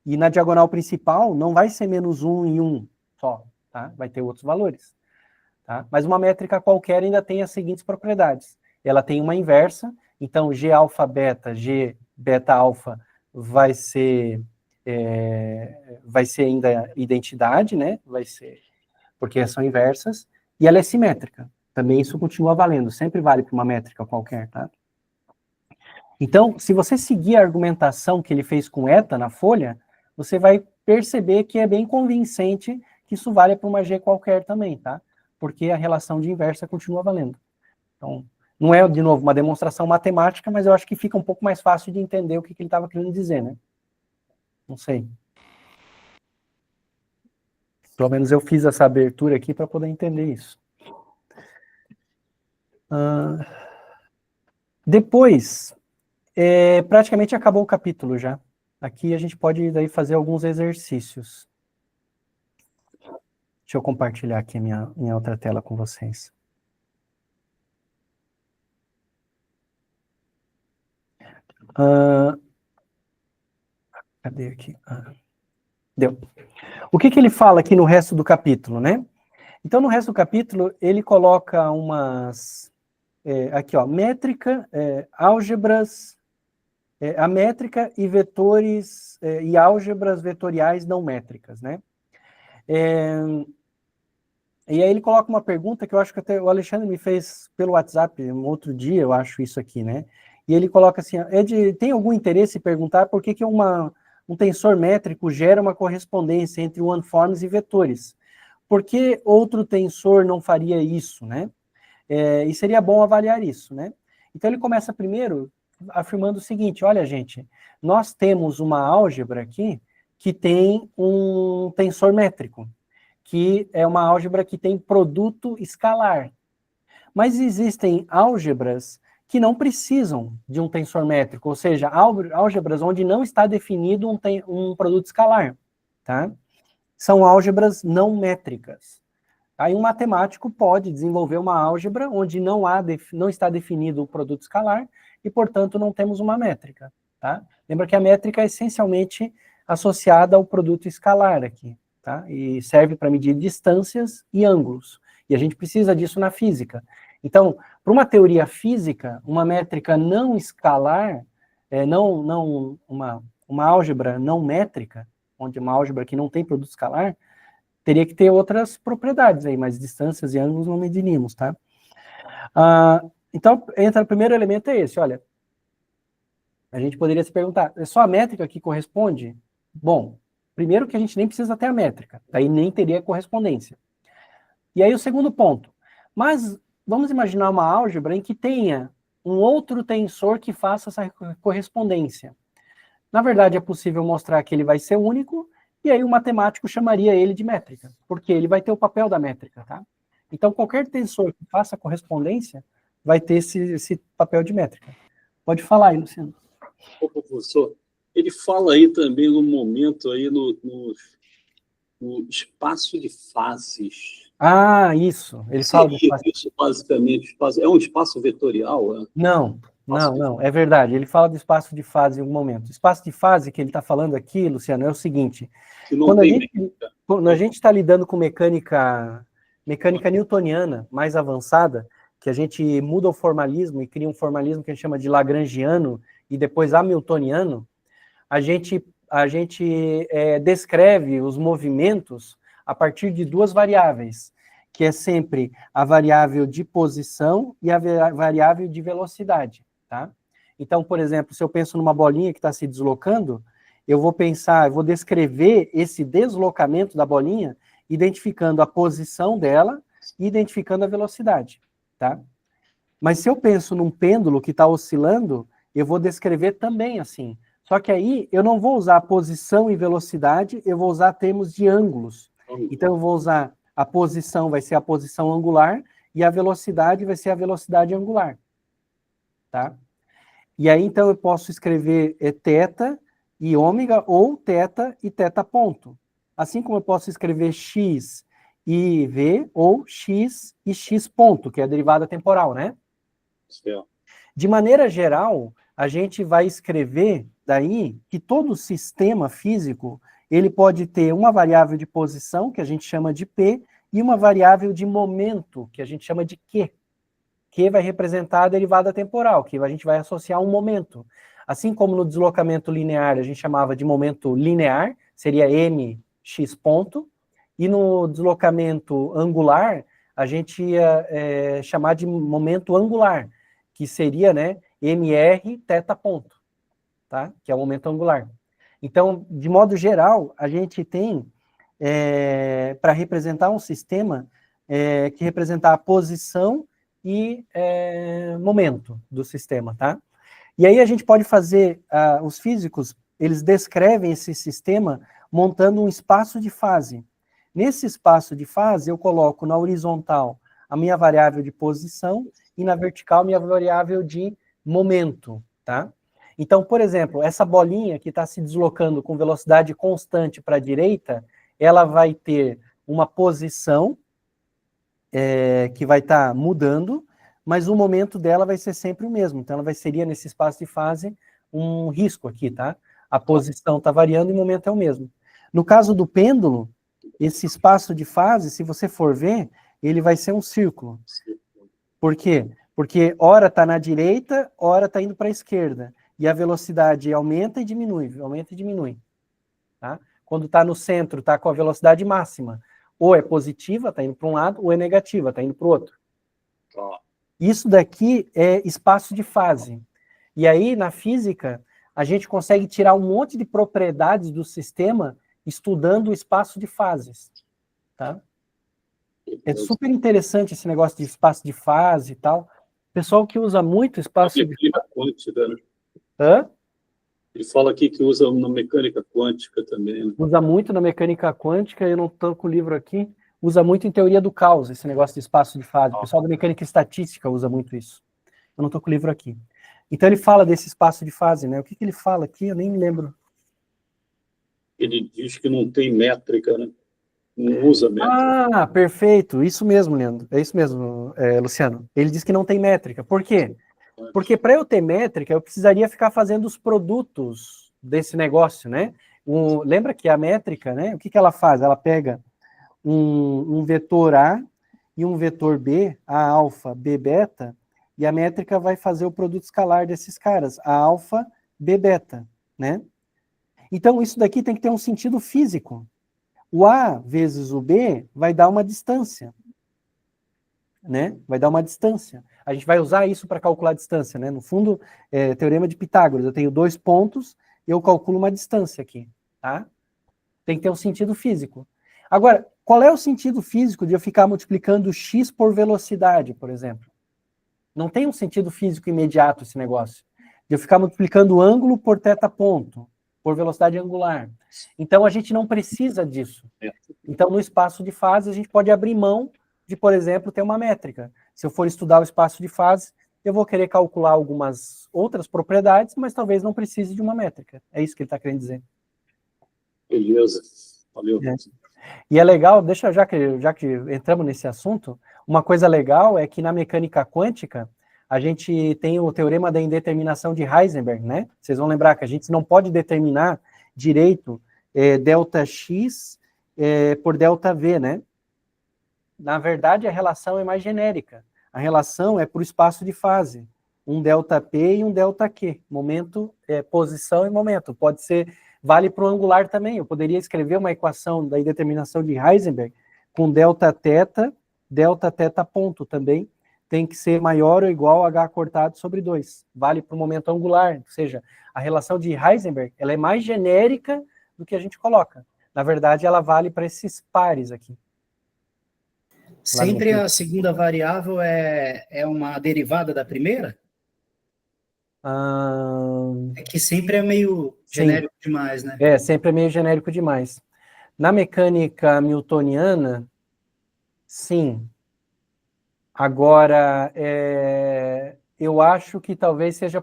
E na diagonal principal não vai ser menos 1 e 1 só, tá? Vai ter outros valores. Tá? Mas uma métrica qualquer ainda tem as seguintes propriedades. Ela tem uma inversa, então G alfa beta, G beta alfa vai ser ainda identidade, né? Vai ser, porque são inversas, e ela é simétrica. Também isso continua valendo, sempre vale para uma métrica qualquer, tá? Então, se você seguir a argumentação que ele fez com eta na folha, você vai perceber que é bem convincente que isso vale para uma G qualquer também, tá? Porque a relação de inversa continua valendo. Então, não é, de novo, uma demonstração matemática, mas eu acho que fica um pouco mais fácil de entender o que ele estava querendo dizer, né? Não sei. Pelo menos eu fiz essa abertura aqui para poder entender isso. Depois, praticamente acabou o capítulo já. Aqui a gente pode daí fazer alguns exercícios. Deixa eu compartilhar aqui a minha outra tela com vocês. Cadê aqui? Deu. O que ele fala aqui no resto do capítulo, né? Então, no resto do capítulo, ele coloca umas... aqui, ó, métrica, álgebras, a métrica e vetores, e álgebras vetoriais não métricas, né? E aí ele coloca uma pergunta que eu acho que até o Alexandre me fez pelo WhatsApp um outro dia, eu acho isso aqui, né? E ele coloca assim, tem algum interesse em perguntar por que um tensor métrico gera uma correspondência entre one-forms e vetores? Por que outro tensor não faria isso, né? E seria bom avaliar isso, né? Então ele começa primeiro afirmando o seguinte, olha, gente, nós temos uma álgebra aqui que tem um tensor métrico, que é uma álgebra que tem produto escalar. Mas existem álgebras que não precisam de um tensor métrico, ou seja, álgebras onde não está definido um produto escalar, tá? São álgebras não métricas. Aí um matemático pode desenvolver uma álgebra onde não está definido o produto escalar e, portanto, não temos uma métrica, tá? Lembra que a métrica é essencialmente associada ao produto escalar aqui, tá? E serve para medir distâncias e ângulos. E a gente precisa disso na física. Então, para uma teoria física, uma métrica não escalar, uma álgebra não métrica, onde uma álgebra que não tem produto escalar, teria que ter outras propriedades aí, mas distâncias e ângulos não mediríamos, tá? Então, o primeiro elemento é esse, olha, a gente poderia se perguntar, é só a métrica que corresponde? Bom, primeiro que a gente nem precisa ter a métrica, daí nem teria correspondência. E aí o segundo ponto, mas vamos imaginar uma álgebra em que tenha um outro tensor que faça essa correspondência. Na verdade, é possível mostrar que ele vai ser único, e aí o matemático chamaria ele de métrica, porque ele vai ter o papel da métrica, tá? Então, qualquer tensor que faça correspondência vai ter esse papel de métrica. Pode falar aí, Luciano. Ô, professor, ele fala aí também no momento aí no espaço de fases. Isso. Ele fala isso, basicamente, é um espaço vetorial? Não, é verdade. Ele fala do espaço de fase em algum momento. O espaço de fase que ele está falando aqui, Luciano, é o seguinte. Quando a gente está lidando com mecânica newtoniana mais avançada, que a gente muda o formalismo e cria um formalismo que a gente chama de lagrangiano e depois hamiltoniano, a gente descreve os movimentos a partir de duas variáveis, que é sempre a variável de posição e a variável de velocidade, tá? Então, por exemplo, se eu penso numa bolinha que está se deslocando, eu vou descrever esse deslocamento da bolinha, identificando a posição dela e identificando a velocidade, tá? Mas se eu penso num pêndulo que está oscilando, eu vou descrever também assim. Só que aí eu não vou usar posição e velocidade, eu vou usar termos de ângulos. Então eu vou usar a posição, vai ser a posição angular, e a velocidade vai ser a velocidade angular. Tá? E aí então eu posso escrever θ e ômega, ou θ e θ ponto. Assim como eu posso escrever x e v, ou x e x ponto, que é a derivada temporal, né? Certo. De maneira geral, a gente vai escrever daí que todo sistema físico, ele pode ter uma variável de posição, que a gente chama de P, e uma variável de momento, que a gente chama de Q. Q vai representar a derivada temporal, que a gente vai associar um momento. Assim como no deslocamento linear a gente chamava de momento linear, seria mx ponto, e no deslocamento angular a gente ia chamar de momento angular, que seria, né, mr θ ponto, tá? Que é o momento angular. Então, de modo geral, a gente tem, para representar um sistema, que representar a posição e momento do sistema, tá? E aí a gente pode fazer, os físicos, eles descrevem esse sistema montando um espaço de fase. Nesse espaço de fase, eu coloco na horizontal a minha variável de posição e na vertical a minha variável de momento, tá? Então, por exemplo, essa bolinha que está se deslocando com velocidade constante para a direita, ela vai ter uma posição que vai estar mudando, mas o momento dela vai ser sempre o mesmo. Então, ela seria, nesse espaço de fase, um risco aqui, tá? A posição está variando e o momento é o mesmo. No caso do pêndulo, esse espaço de fase, se você for ver, ele vai ser um círculo. Por quê? Porque hora está na direita, hora está indo para a esquerda. E a velocidade aumenta e diminui, aumenta e diminui. Tá? Quando está no centro, está com a velocidade máxima. Ou é positiva, está indo para um lado, ou é negativa, está indo para o outro. Isso daqui é espaço de fase. E aí, na física, a gente consegue tirar um monte de propriedades do sistema estudando o espaço de fases. Tá? É super interessante esse negócio de espaço de fase e tal. Pessoal que usa muito espaço de fase. Quântica, né? Hã? Ele fala aqui que usa na mecânica quântica também. Né? Usa muito na mecânica quântica, eu não estou com o livro aqui. Usa muito em teoria do caos, esse negócio de espaço de fase. O pessoal da mecânica estatística usa muito isso. Eu não estou com o livro aqui. Então ele fala desse espaço de fase, né? O que ele fala aqui? Eu nem me lembro. Ele diz que não tem métrica, né? Não usa métrica. Ah, perfeito. Isso mesmo, Leandro. É isso mesmo, Luciano. Ele diz que não tem métrica. Por quê? Porque para eu ter métrica, eu precisaria ficar fazendo os produtos desse negócio, né? Lembra que a métrica, né? O que ela faz? Ela pega um vetor A e um vetor B, A alfa, B beta, e a métrica vai fazer o produto escalar desses caras, A alfa, B beta, né? Então, isso daqui tem que ter um sentido físico. O A vezes o B vai dar uma distância, né? Vai dar uma distância. A gente vai usar isso para calcular a distância, né? No fundo, teorema de Pitágoras. Eu tenho 2 pontos, eu calculo uma distância aqui, tá? Tem que ter um sentido físico. Agora, qual é o sentido físico de eu ficar multiplicando x por velocidade, por exemplo? Não tem um sentido físico imediato esse negócio. De eu ficar multiplicando ângulo por θ ponto, por velocidade angular. Então, a gente não precisa disso. Então, no espaço de fase, a gente pode abrir mão de, por exemplo, ter uma métrica. Se eu for estudar o espaço de fase, eu vou querer calcular algumas outras propriedades, mas talvez não precise de uma métrica. É isso que ele está querendo dizer. Beleza. Valeu. E é legal, já que entramos nesse assunto, uma coisa legal é que na mecânica quântica, a gente tem o teorema da indeterminação de Heisenberg, né? Vocês vão lembrar que a gente não pode determinar direito ΔX por ΔV, né? Na verdade, a relação é mais genérica. A relação é para o espaço de fase. Um ΔP e um ΔQ. Momento, posição e momento. Pode ser, vale para o angular também. Eu poderia escrever uma equação da indeterminação de Heisenberg com Δθ, Δθ ponto também. Tem que ser maior ou igual a h cortado sobre 2. Vale para o momento angular. Ou seja, a relação de Heisenberg ela é mais genérica do que a gente coloca. Na verdade, ela vale para esses pares aqui. Sempre a segunda variável é uma derivada da primeira? É que sempre é meio genérico demais, né? Sempre é meio genérico demais. Na mecânica newtoniana, sim. Agora, eu acho que talvez seja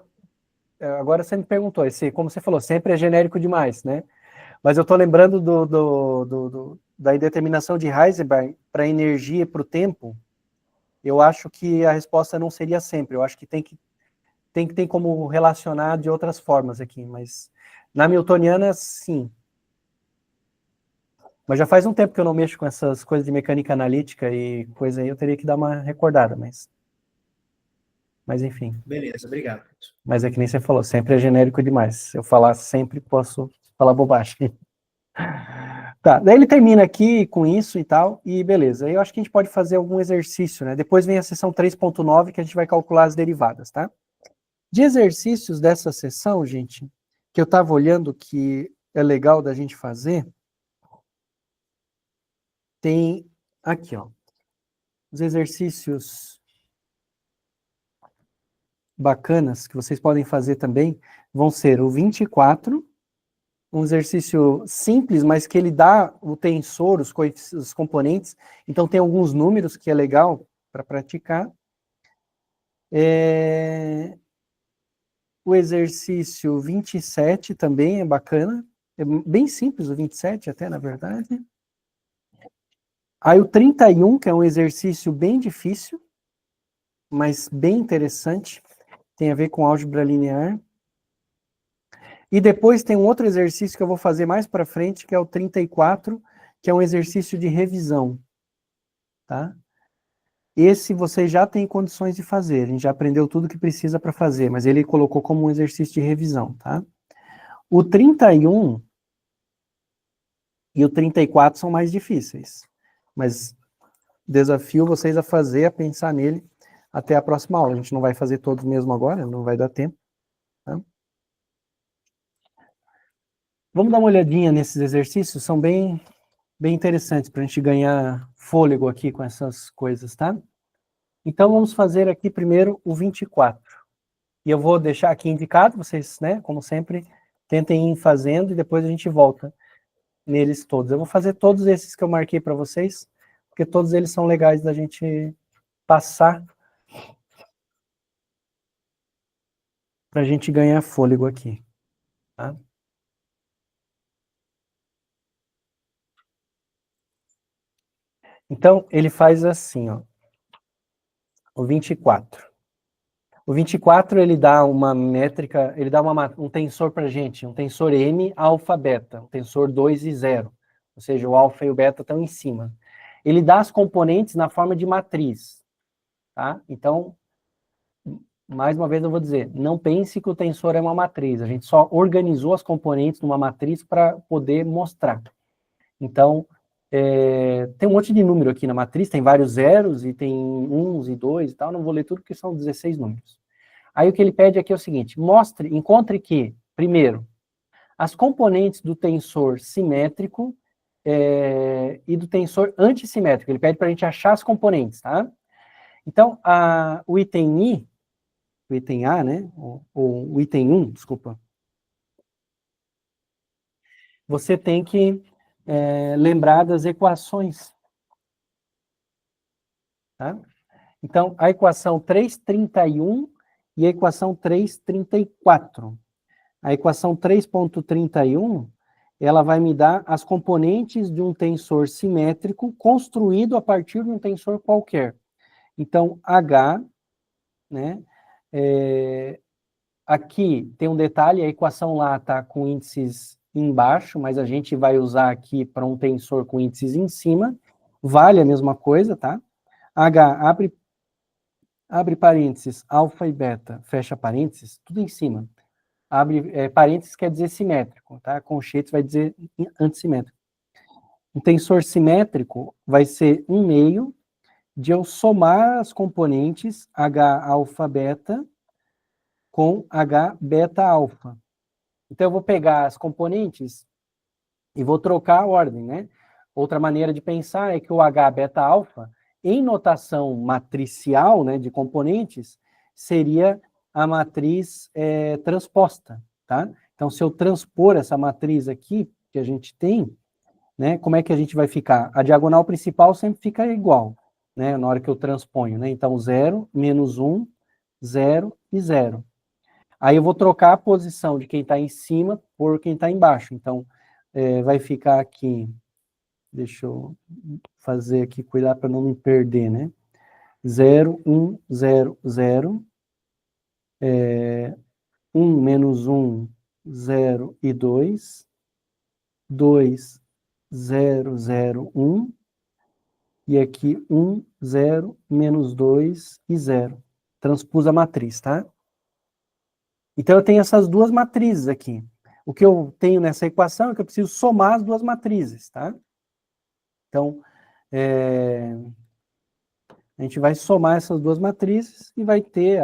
agora você me perguntou, como você falou, sempre é genérico demais, né? Mas eu estou lembrando da indeterminação de Heisenberg para a energia e para o tempo. Eu acho que a resposta não seria sempre. Eu acho que tem que ter como relacionar de outras formas aqui, mas na newtoniana, sim. Mas já faz um tempo que eu não mexo com essas coisas de mecânica analítica e coisa aí, eu teria que dar uma recordada, mas enfim. Beleza, obrigado. Mas é que nem você falou, sempre é genérico demais. Se eu falar sempre, posso falar bobagem. Tá, daí ele termina aqui com isso e tal, e beleza. Aí eu acho que a gente pode fazer algum exercício, né? Depois vem a seção 3.9, que a gente vai calcular as derivadas, tá? De exercícios dessa sessão, gente, que eu estava olhando que é legal da gente fazer, tem aqui, ó. Os exercícios bacanas que vocês podem fazer também vão ser o 24, um exercício simples, mas que ele dá o tensor, os componentes, então tem alguns números que é legal para praticar. O exercício 27 também é bacana, é bem simples o 27 até, na verdade. Aí o 31, que é um exercício bem difícil, mas bem interessante, tem a ver com álgebra linear. E depois tem um outro exercício que eu vou fazer mais para frente, que é o 34, que é um exercício de revisão, tá? Esse você já tem condições de fazer, a gente já aprendeu tudo que precisa para fazer, mas ele colocou como um exercício de revisão, tá? O 31 e o 34 são mais difíceis, mas desafio vocês a fazer, a pensar nele até a próxima aula. A gente não vai fazer todos mesmo agora, não vai dar tempo, tá? Vamos dar uma olhadinha nesses exercícios, são bem interessantes para a gente ganhar fôlego aqui com essas coisas, tá? Então, vamos fazer aqui primeiro o 24. E eu vou deixar aqui indicado, vocês, né, como sempre, tentem ir fazendo e depois a gente volta neles todos. Eu vou fazer todos esses que eu marquei para vocês, porque todos eles são legais da gente passar para a gente ganhar fôlego aqui, tá? Então, ele faz assim, ó, o 24. O 24, ele dá uma métrica, ele dá um tensor para a gente, um tensor M alfa beta, um tensor 2 e 0, ou seja, o alfa e o beta estão em cima. Ele dá as componentes na forma de matriz, tá? Então, mais uma vez eu vou dizer, não pense que o tensor é uma matriz, a gente só organizou as componentes numa matriz para poder mostrar. Então, tem um monte de número aqui na matriz, tem vários zeros, e tem uns e dois e tal, não vou ler tudo porque são 16 números. Aí o que ele pede aqui é o seguinte, encontre que, primeiro, as componentes do tensor simétrico e do tensor antissimétrico. Ele pede para a gente achar as componentes, tá? Então, o item A, né, ou o item 1, desculpa, você tem que lembrar das equações, tá? Então, a equação 331 e a equação 334. A equação 3.31, ela vai me dar as componentes de um tensor simétrico construído a partir de um tensor qualquer. Então, H, né, aqui tem um detalhe, a equação lá está com índices embaixo, mas a gente vai usar aqui para um tensor com índices em cima, vale a mesma coisa, tá? H, abre parênteses, alfa e beta, fecha parênteses, tudo em cima. Abre parênteses quer dizer simétrico, tá? Conchetes vai dizer antissimétrico. Um tensor simétrico vai ser 1/2 de eu somar as componentes H alfa beta com H beta alfa. Então eu vou pegar as componentes e vou trocar a ordem, né? Outra maneira de pensar é que o H beta alfa, em notação matricial, né, de componentes, seria a matriz transposta, tá? Então, se eu transpor essa matriz aqui, que a gente tem, né, como é que a gente vai ficar? A diagonal principal sempre fica igual, né, na hora que eu transponho, né? Então, 0, -1, 0 e 0. Aí eu vou trocar a posição de quem está em cima por quem está embaixo. Então, vai ficar aqui, deixa eu fazer aqui, cuidar para não me perder, né? 0, 1, 0, 0. 1 menos 1, 0 e 2. 2, 0, 0, 1. E aqui 1, 0, menos 2 e 0. Transpus a matriz, tá? Então eu tenho essas duas matrizes aqui. O que eu tenho nessa equação é que eu preciso somar as duas matrizes, tá? Então, a gente vai somar essas duas matrizes e vai ter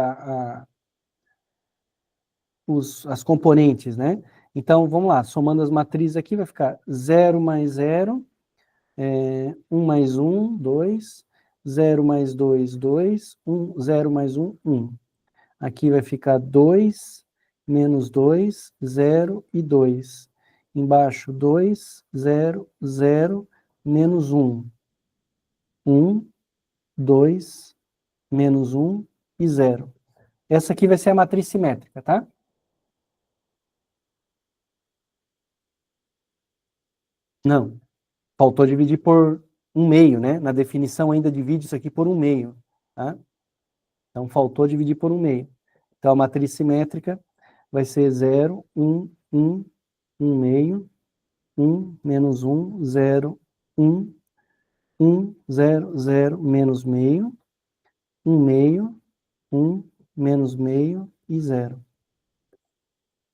as componentes, né? Então, vamos lá, somando as matrizes aqui, vai ficar 0 mais 0, 1 mais 1, 2, 0 mais 2, 2, 0 mais 1, 1. Aqui vai ficar 2, menos 2, 0 e 2. Embaixo, 2, 0, 0, menos 1. 1, 2, menos 1 e 0. Essa aqui vai ser a matriz simétrica, tá? Não. Faltou dividir por 1/2, né? Na definição ainda divide isso aqui por 1/2, tá? Então, faltou dividir por 1/2. Então, a matriz simétrica vai ser 0, 1, 1, 1/2, 1, menos 1, 0, 1, 1, 0, 0, menos meio, 1/2, 1, menos meio e 0.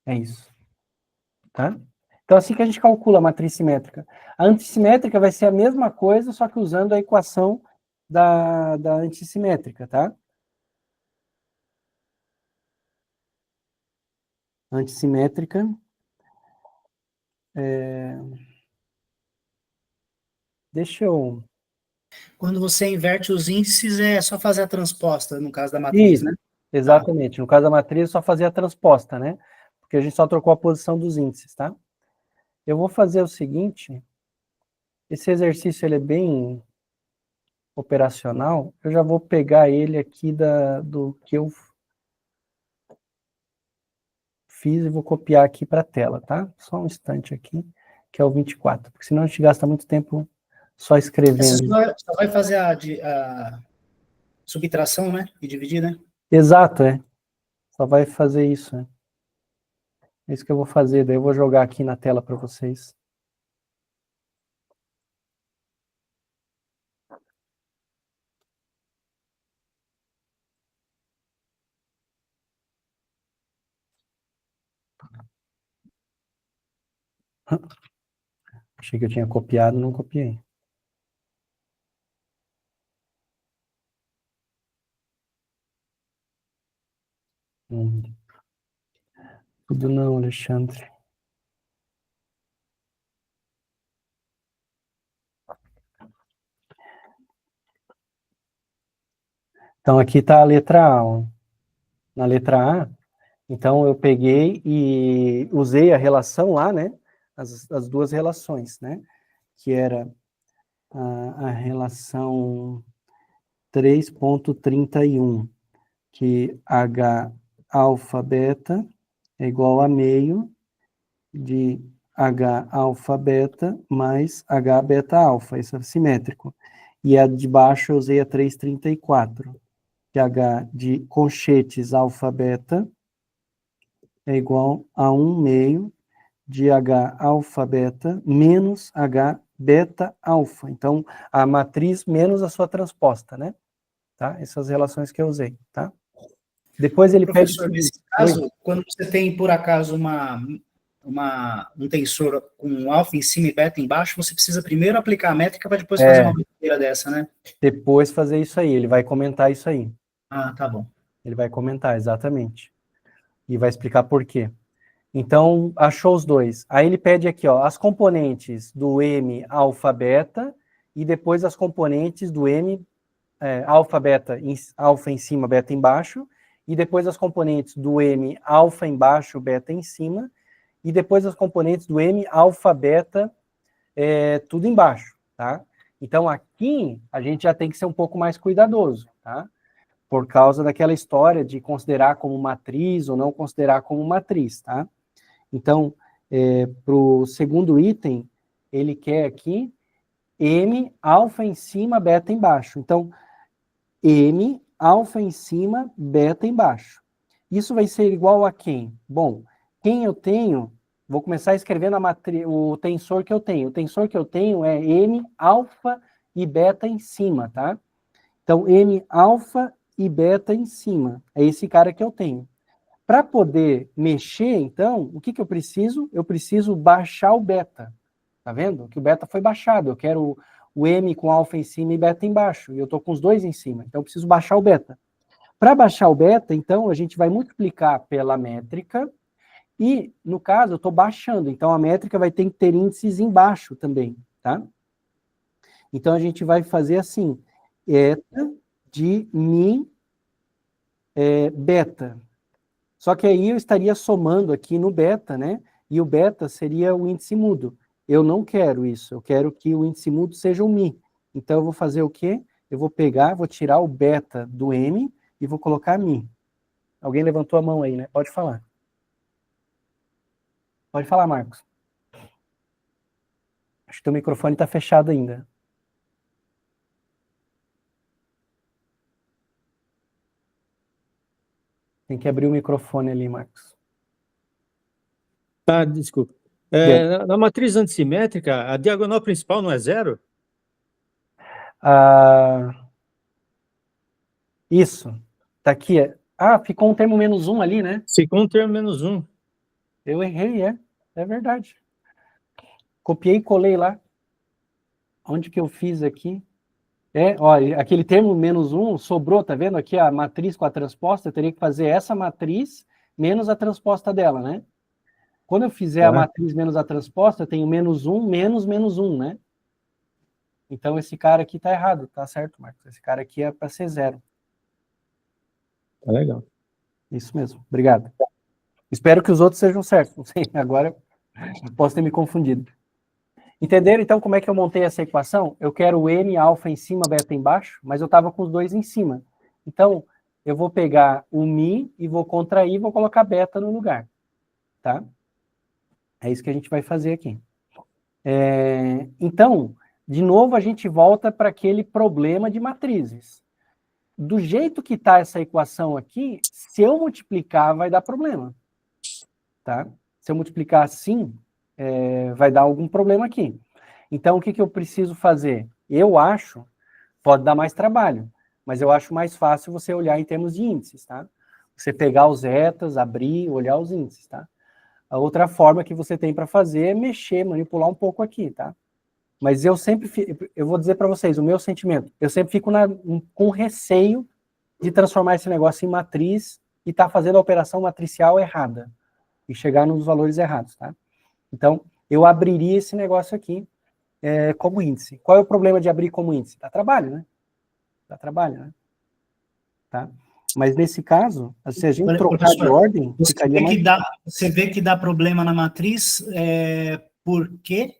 É isso. Tá? Então, assim que a gente calcula a matriz simétrica. A antissimétrica vai ser a mesma coisa, só que usando a equação da antissimétrica, tá? Antissimétrica. Deixa eu... Quando você inverte os índices, é só fazer a transposta, no caso da matriz, Isso, né? exatamente. No caso da matriz, é só fazer a transposta, né? Porque a gente só trocou a posição dos índices, tá? Eu vou fazer o seguinte. Esse exercício, ele é bem operacional. Eu já vou pegar ele aqui do que eu fiz e vou copiar aqui para a tela, tá? Só um instante aqui, que é o 24, porque senão a gente gasta muito tempo só escrevendo. Você só vai fazer a subtração, né? E dividir, né? Exato, Só vai fazer isso, né? É isso que eu vou fazer, daí eu vou jogar aqui na tela para vocês. Achei que eu tinha copiado, não copiei. Tudo não, Alexandre. Então, aqui está a letra A. Ó. Na letra A, então eu peguei e usei a relação lá, né? As duas relações, né? Que era a relação 3.31, que H alfa beta é igual a meio de H alfa beta mais H beta alfa, isso é simétrico. E a de baixo eu usei a 334, que H de conchetes alfa beta é igual a 1/2 de H alfa beta menos H beta alfa. Então, a matriz menos a sua transposta, né? Tá? Essas relações que eu usei, tá? Depois ele Professor, pede... nesse caso, quando você tem, por acaso, um tensor com alfa em cima e beta embaixo, você precisa primeiro aplicar a métrica para depois fazer uma brincadeira dessa, né? Depois fazer isso aí, ele vai comentar isso aí. Ah, tá bom. Ele vai comentar, exatamente. E vai explicar por quê. Então, achou os dois. Aí ele pede aqui, ó, as componentes do M alfa beta e depois as componentes do M alfa beta, alfa em cima, beta embaixo, e depois as componentes do M alfa embaixo, beta em cima, e depois as componentes do M alfa beta, tudo embaixo, tá? Então, aqui, a gente já tem que ser um pouco mais cuidadoso, tá? por causa daquela história de considerar como matriz ou não considerar como matriz, tá? Então, para o segundo item, ele quer aqui M, alfa em cima, beta embaixo. Então, M, alfa em cima, beta embaixo. Isso vai ser igual a quem? Bom, quem eu tenho, vou começar escrevendo o tensor que eu tenho. O tensor que eu tenho é M, alfa e beta em cima, tá? Então, M, alfa e beta em cima. É esse cara que eu tenho. Para poder mexer, então, o que eu preciso? Eu preciso baixar o beta. Tá vendo? Que o beta foi baixado. Eu quero o M com alfa em cima e beta embaixo. E eu estou com os dois em cima. Então, eu preciso baixar o beta. Para baixar o beta, então, a gente vai multiplicar pela métrica. E, no caso, eu estou baixando. Então, a métrica vai ter que ter índices embaixo também, tá? Então, a gente vai fazer assim. Eta de mi beta. Só que aí eu estaria somando aqui no beta, né? E o beta seria o índice mudo. Eu não quero isso. Eu quero que o índice mudo seja o mi. Então, eu vou fazer o quê? Eu vou pegar, vou tirar o beta do m e vou colocar mi. Alguém levantou a mão aí, né? Pode falar. Pode falar, Marcos. Acho que teu microfone está fechado ainda. Tem que abrir o microfone ali, Marcos. Ah, desculpa. Na matriz antissimétrica, a diagonal principal não é zero? Isso. Tá aqui. Ficou um termo -1 ali, né? Ficou um termo -1. Eu errei, é verdade. Copiei e colei lá. Onde que eu fiz aqui? Olha, aquele termo -1 sobrou, tá vendo? Aqui a matriz com a transposta, eu teria que fazer essa matriz menos a transposta dela, né? Quando eu fizer a matriz menos a transposta, eu tenho -1 menos -1, né? Então esse cara aqui tá errado, tá certo, Marcos? Esse cara aqui é para ser 0. Tá legal. Isso mesmo, obrigado. Espero que os outros sejam certos. Não sei, agora eu posso ter me confundido. Entenderam, então, como é que eu montei essa equação? Eu quero o M, alfa em cima, beta embaixo, mas eu estava com os dois em cima. Então, eu vou pegar o mi e vou contrair e vou colocar beta no lugar. Tá? É isso que a gente vai fazer aqui. Então, de novo, a gente volta para aquele problema de matrizes. Do jeito que está essa equação aqui, se eu multiplicar, vai dar problema. Tá? Se eu multiplicar assim, vai dar algum problema aqui. Então, o que eu preciso fazer? Eu acho, pode dar mais trabalho, mas eu acho mais fácil você olhar em termos de índices, tá? Você pegar os etas, abrir, olhar os índices, tá? A outra forma que você tem para fazer é mexer, manipular um pouco aqui, tá? Mas eu vou dizer para vocês, o meu sentimento, eu sempre fico com receio de transformar esse negócio em matriz e estar fazendo a operação matricial errada e chegar nos valores errados, tá? Então, eu abriria esse negócio aqui como índice. Qual é o problema de abrir como índice? Dá trabalho, né? Dá trabalho, né? Tá? Mas nesse caso, se a gente trocar de ordem, ficaria mais... Você vê que dá problema na matriz, porque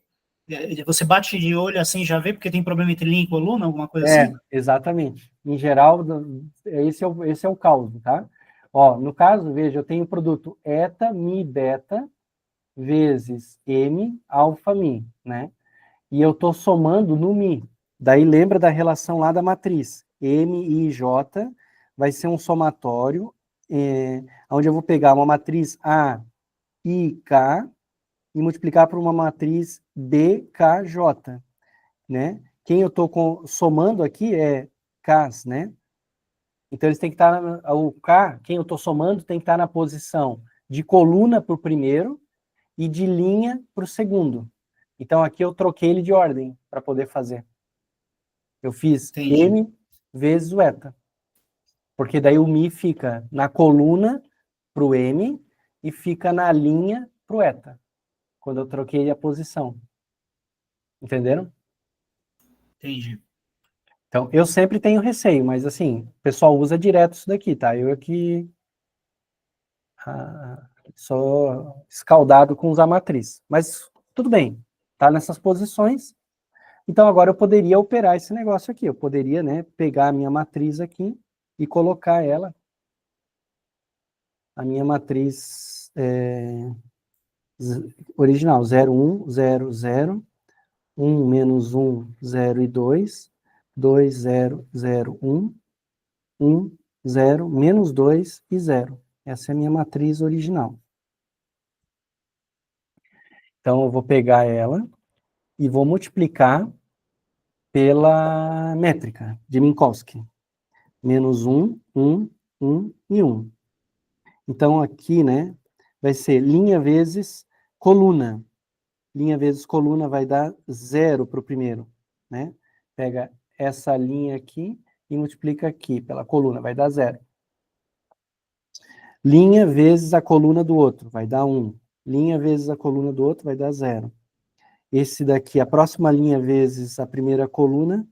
você bate de olho assim, já vê, porque tem problema entre linha e coluna, alguma coisa assim? Exatamente. Em geral, esse é o cálculo, tá? Ó, no caso, veja, eu tenho o produto eta, mi, beta, vezes m, alfa, mi, né? E eu estou somando no mi. Daí lembra da relação lá da matriz. M, I, J vai ser um somatório, onde eu vou pegar uma matriz A, I, K, e multiplicar por uma matriz B, K, J, né? Quem eu estou somando aqui é Ks, né? Então eles têm que estar, o K, quem eu estou somando, tem que estar na posição de coluna para o primeiro e de linha para o segundo. Então aqui eu troquei ele de ordem para poder fazer. Eu fiz M vezes o eta. Porque daí o Mi fica na coluna para o M e fica na linha para o eta. Quando eu troquei a posição. Entenderam? Entendi. Então, eu sempre tenho receio, mas assim, o pessoal usa direto isso daqui, tá? Eu aqui sou escaldado com usar matriz. Mas tudo bem, tá nessas posições. Então, agora eu poderia operar esse negócio aqui. Eu poderia, né, pegar a minha matriz aqui e colocar ela, a minha matriz original, 0, 1, 0, 0, 1, menos 1, 0 e 2, 2, 0, 0, 1, 1, 0, menos 2 e 0. Essa é a minha matriz original. Então, eu vou pegar ela e vou multiplicar pela métrica de Minkowski. Menos 1, 1, 1 e 1. Então, aqui, né, vai ser linha vezes coluna. Linha vezes coluna vai dar 0 para o primeiro, né? Pega essa linha aqui e multiplica aqui pela coluna, vai dar 0. Linha vezes a coluna do outro, vai dar 1. Linha vezes a coluna do outro vai dar 0. Esse daqui, a próxima linha vezes a primeira coluna,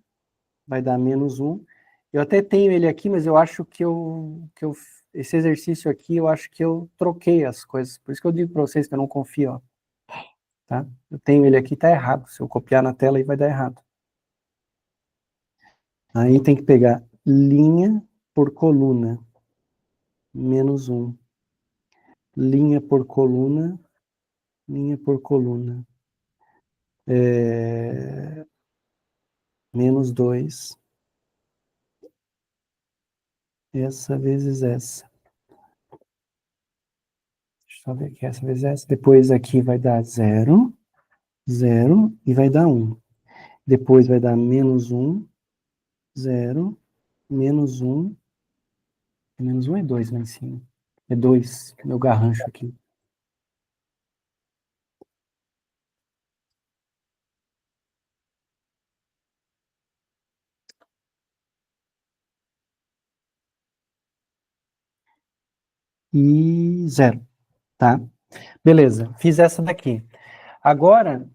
vai dar menos 1. Eu até tenho ele aqui, mas eu acho que esse exercício aqui, eu acho que eu troquei as coisas. Por isso que eu digo para vocês que eu não confio, ó. Tá? Eu tenho ele aqui, tá errado. Se eu copiar na tela, aí vai dar errado. Aí tem que pegar linha por coluna, menos 1. Linha por coluna, menos 2. Essa vezes essa. Deixa eu só ver aqui, essa vezes essa. Depois aqui vai dar 0, 0 e vai dar 1. Depois vai dar menos 1, 0, menos 1. Menos 1 é 2 lá em cima. É 2, meu garrancho aqui. E 0, tá? Beleza, fiz essa daqui. Agora,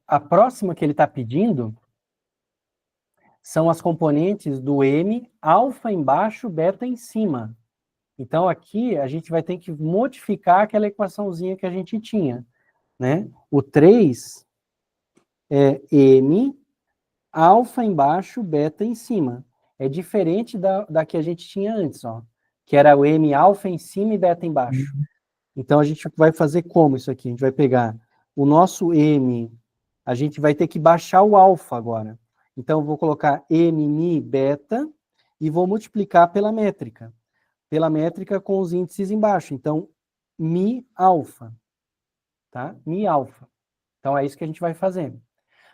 a próxima que ele está pedindo são as componentes do M, alfa embaixo, beta em cima. Então, aqui, a gente vai ter que modificar aquela equaçãozinha que a gente tinha, né? O 3 é M, alfa embaixo, beta em cima. É diferente da que a gente tinha antes, ó, que era o M alfa em cima e beta embaixo. Então, a gente vai fazer como isso aqui? A gente vai pegar o nosso M, a gente vai ter que baixar o alfa agora. Então, eu vou colocar M, mi, beta, e vou multiplicar pela métrica com os índices embaixo. Então, mi alfa, tá? Mi alfa. Então, é isso que a gente vai fazer.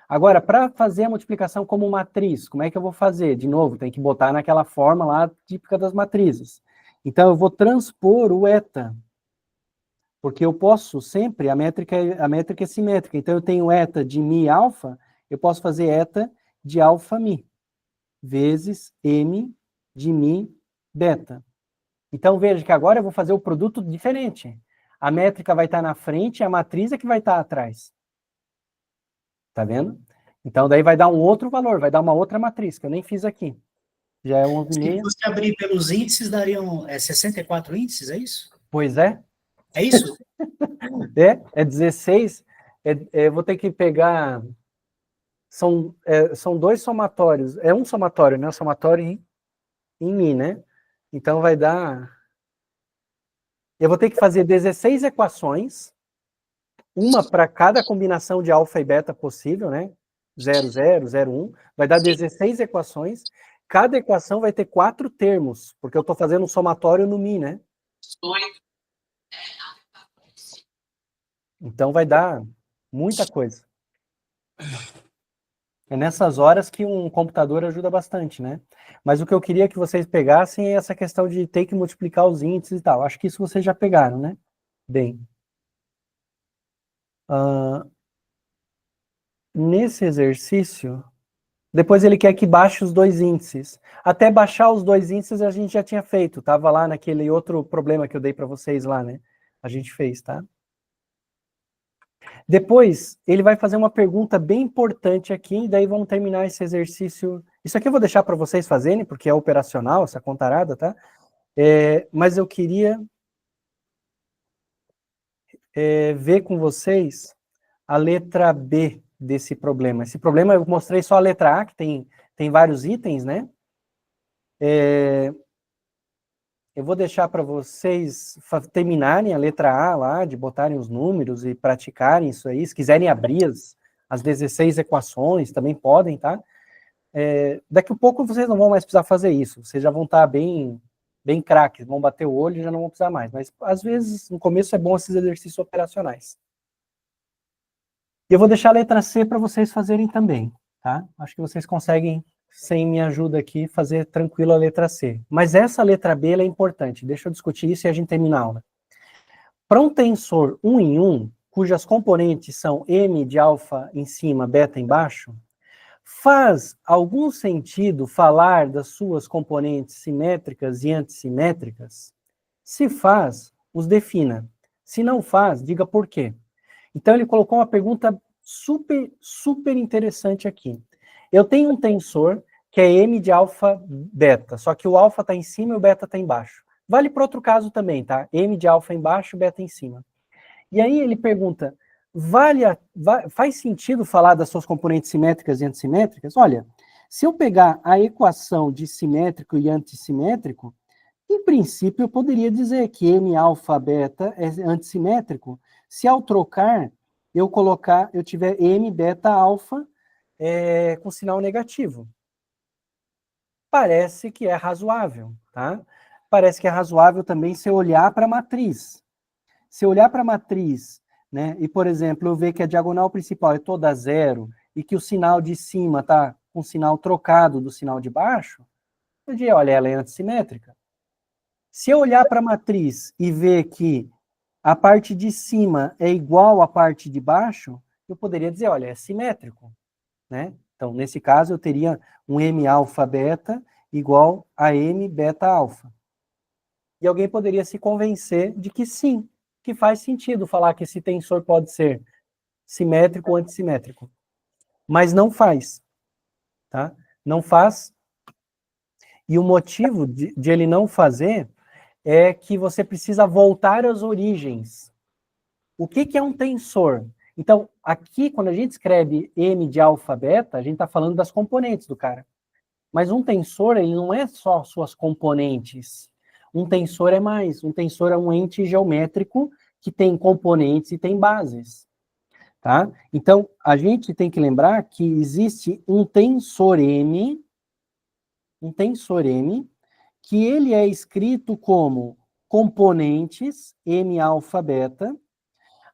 Agora, para fazer a multiplicação como matriz, como é que eu vou fazer? De novo, tem que botar naquela forma lá típica das matrizes. Então, eu vou transpor o eta, porque eu posso sempre, a métrica é simétrica. Então, eu tenho eta de mi alfa, eu posso fazer eta de alfa mi, vezes m de mi beta. Então, veja que agora eu vou fazer o produto diferente. A métrica vai estar na frente e a matriz é que vai estar atrás. Tá vendo? Então, daí vai dar um outro valor, vai dar uma outra matriz, que eu nem fiz aqui. Já é 11,5. Se você abrir pelos índices, dariam 64 índices, é isso? Pois é. É isso? É 16. Vou ter que pegar... São 2 somatórios. É um somatório, né? Somatório em mi, né? Então, vai dar... Eu vou ter que fazer 16 equações, uma para cada combinação de alfa e beta possível, né? 0, 0, 0, 1. Vai dar 16 equações. Cada equação vai ter 4 termos, porque eu estou fazendo um somatório no mi, né? Então vai dar muita coisa. É nessas horas que um computador ajuda bastante, né? Mas o que eu queria que vocês pegassem é essa questão de ter que multiplicar os índices e tal. Acho que isso vocês já pegaram, né? Bem. Nesse exercício, depois ele quer que baixe os 2 índices. Até baixar os 2 índices a gente já tinha feito. Estava lá naquele outro problema que eu dei para vocês lá, né? A gente fez, tá? Depois, ele vai fazer uma pergunta bem importante aqui, e daí vamos terminar esse exercício. Isso aqui eu vou deixar para vocês fazerem, porque é operacional, essa contarada, tá? Mas eu queria ver com vocês a letra B desse problema. Esse problema eu mostrei só a letra A, que tem vários itens, né? Eu vou deixar para vocês terminarem a letra A lá, de botarem os números e praticarem isso aí. Se quiserem abrir as 16 equações, também podem, tá? Daqui a pouco vocês não vão mais precisar fazer isso. Vocês já vão estar bem craques, vão bater o olho e já não vão precisar mais. Mas, às vezes, no começo é bom esses exercícios operacionais. E eu vou deixar a letra C para vocês fazerem também, tá? Acho que vocês conseguem, sem minha ajuda aqui, fazer tranquilo a letra C. Mas essa letra B ela é importante. Deixa eu discutir isso e a gente termina a aula. Para um tensor 1 em 1, cujas componentes são m de alfa em cima, beta embaixo, faz algum sentido falar das suas componentes simétricas e antissimétricas? Se faz, os defina. Se não faz, diga por quê. Então, ele colocou uma pergunta super interessante aqui. Eu tenho um tensor que é m de alfa beta, só que o alfa está em cima e o beta está embaixo. Vale para outro caso também, tá? M de alfa embaixo, beta em cima. E aí ele pergunta, faz sentido falar das suas componentes simétricas e antissimétricas? Olha, se eu pegar a equação de simétrico e antissimétrico, em princípio eu poderia dizer que m alfa beta é antissimétrico, se ao trocar eu tiver m beta alfa com sinal negativo. Parece que é razoável, tá? Parece que é razoável também se eu olhar para a matriz. Se eu olhar para a matriz, né, e, por exemplo, eu ver que a diagonal principal é toda zero e que o sinal de cima está com o sinal trocado do sinal de baixo, eu diria, olha, ela é antissimétrica. Se eu olhar para a matriz e ver que a parte de cima é igual à parte de baixo, eu poderia dizer, olha, é simétrico, né? Então, nesse caso, eu teria um m alfa beta igual a m beta alfa. E alguém poderia se convencer de que sim, que faz sentido falar que esse tensor pode ser simétrico ou antissimétrico. Mas não faz, tá? Não faz. E o motivo de ele não fazer é que você precisa voltar às origens. O que é um tensor? Então, aqui, quando a gente escreve m de alfa beta, a gente está falando das componentes do cara. Mas um tensor, ele não é só suas componentes. Um tensor é mais. Um tensor é um ente geométrico que tem componentes e tem bases. Tá? Então, a gente tem que lembrar que existe um tensor M, que ele é escrito como componentes m alfa beta,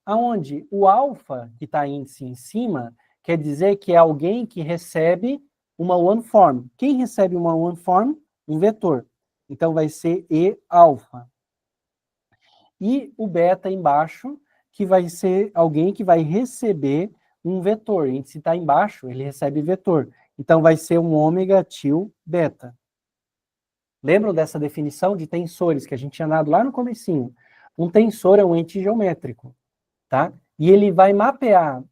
aonde o alfa, que está índice em cima, quer dizer que é alguém que recebe uma one-form. Quem recebe uma one-form? Um vetor. Então, vai ser E alfa. E o beta embaixo, que vai ser alguém que vai receber um vetor. E se está embaixo, ele recebe vetor. Então, vai ser um ômega til beta. Lembram dessa definição de tensores que a gente tinha dado lá no comecinho? Um tensor é um ente geométrico, tá? E ele vai mapear,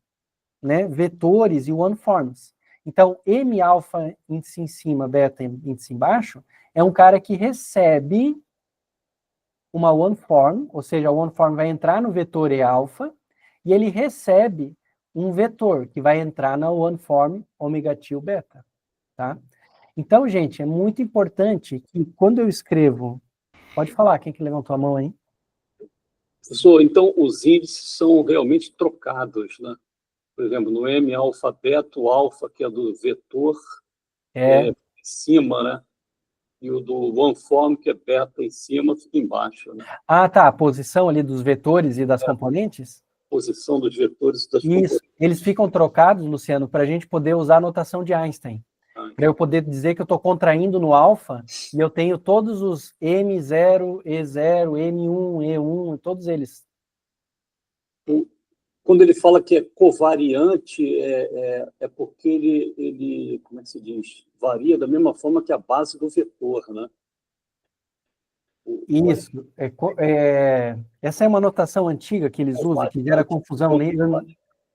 né, vetores e one-forms. Então, M alfa índice em cima, beta índice embaixo, é um cara que recebe uma one-form, ou seja, a one-form vai entrar no vetor E alfa, e ele recebe um vetor que vai entrar na one-form ômega til beta, tá? Então, gente, é muito importante que quando eu escrevo... Pode falar, quem que levantou a mão aí? Professor, então os índices são realmente trocados, né? Por exemplo, no M alfa beta, o alfa, que é do vetor, em cima, né? E o do one-form, que é beta em cima, fica embaixo, né? Ah, tá. A posição ali dos vetores e das componentes? Posição dos vetores e das componentes. Isso. Eles ficam trocados, Luciano, para a gente poder usar a notação de Einstein. Para eu poder dizer que eu estou contraindo no alfa e eu tenho todos os M0, E0, M1, E1, todos eles. Quando ele fala que é covariante, é porque ele, como é que se diz? Varia da mesma forma que a base do vetor, né? Isso. Essa é uma notação antiga que eles usam, que gera confusão.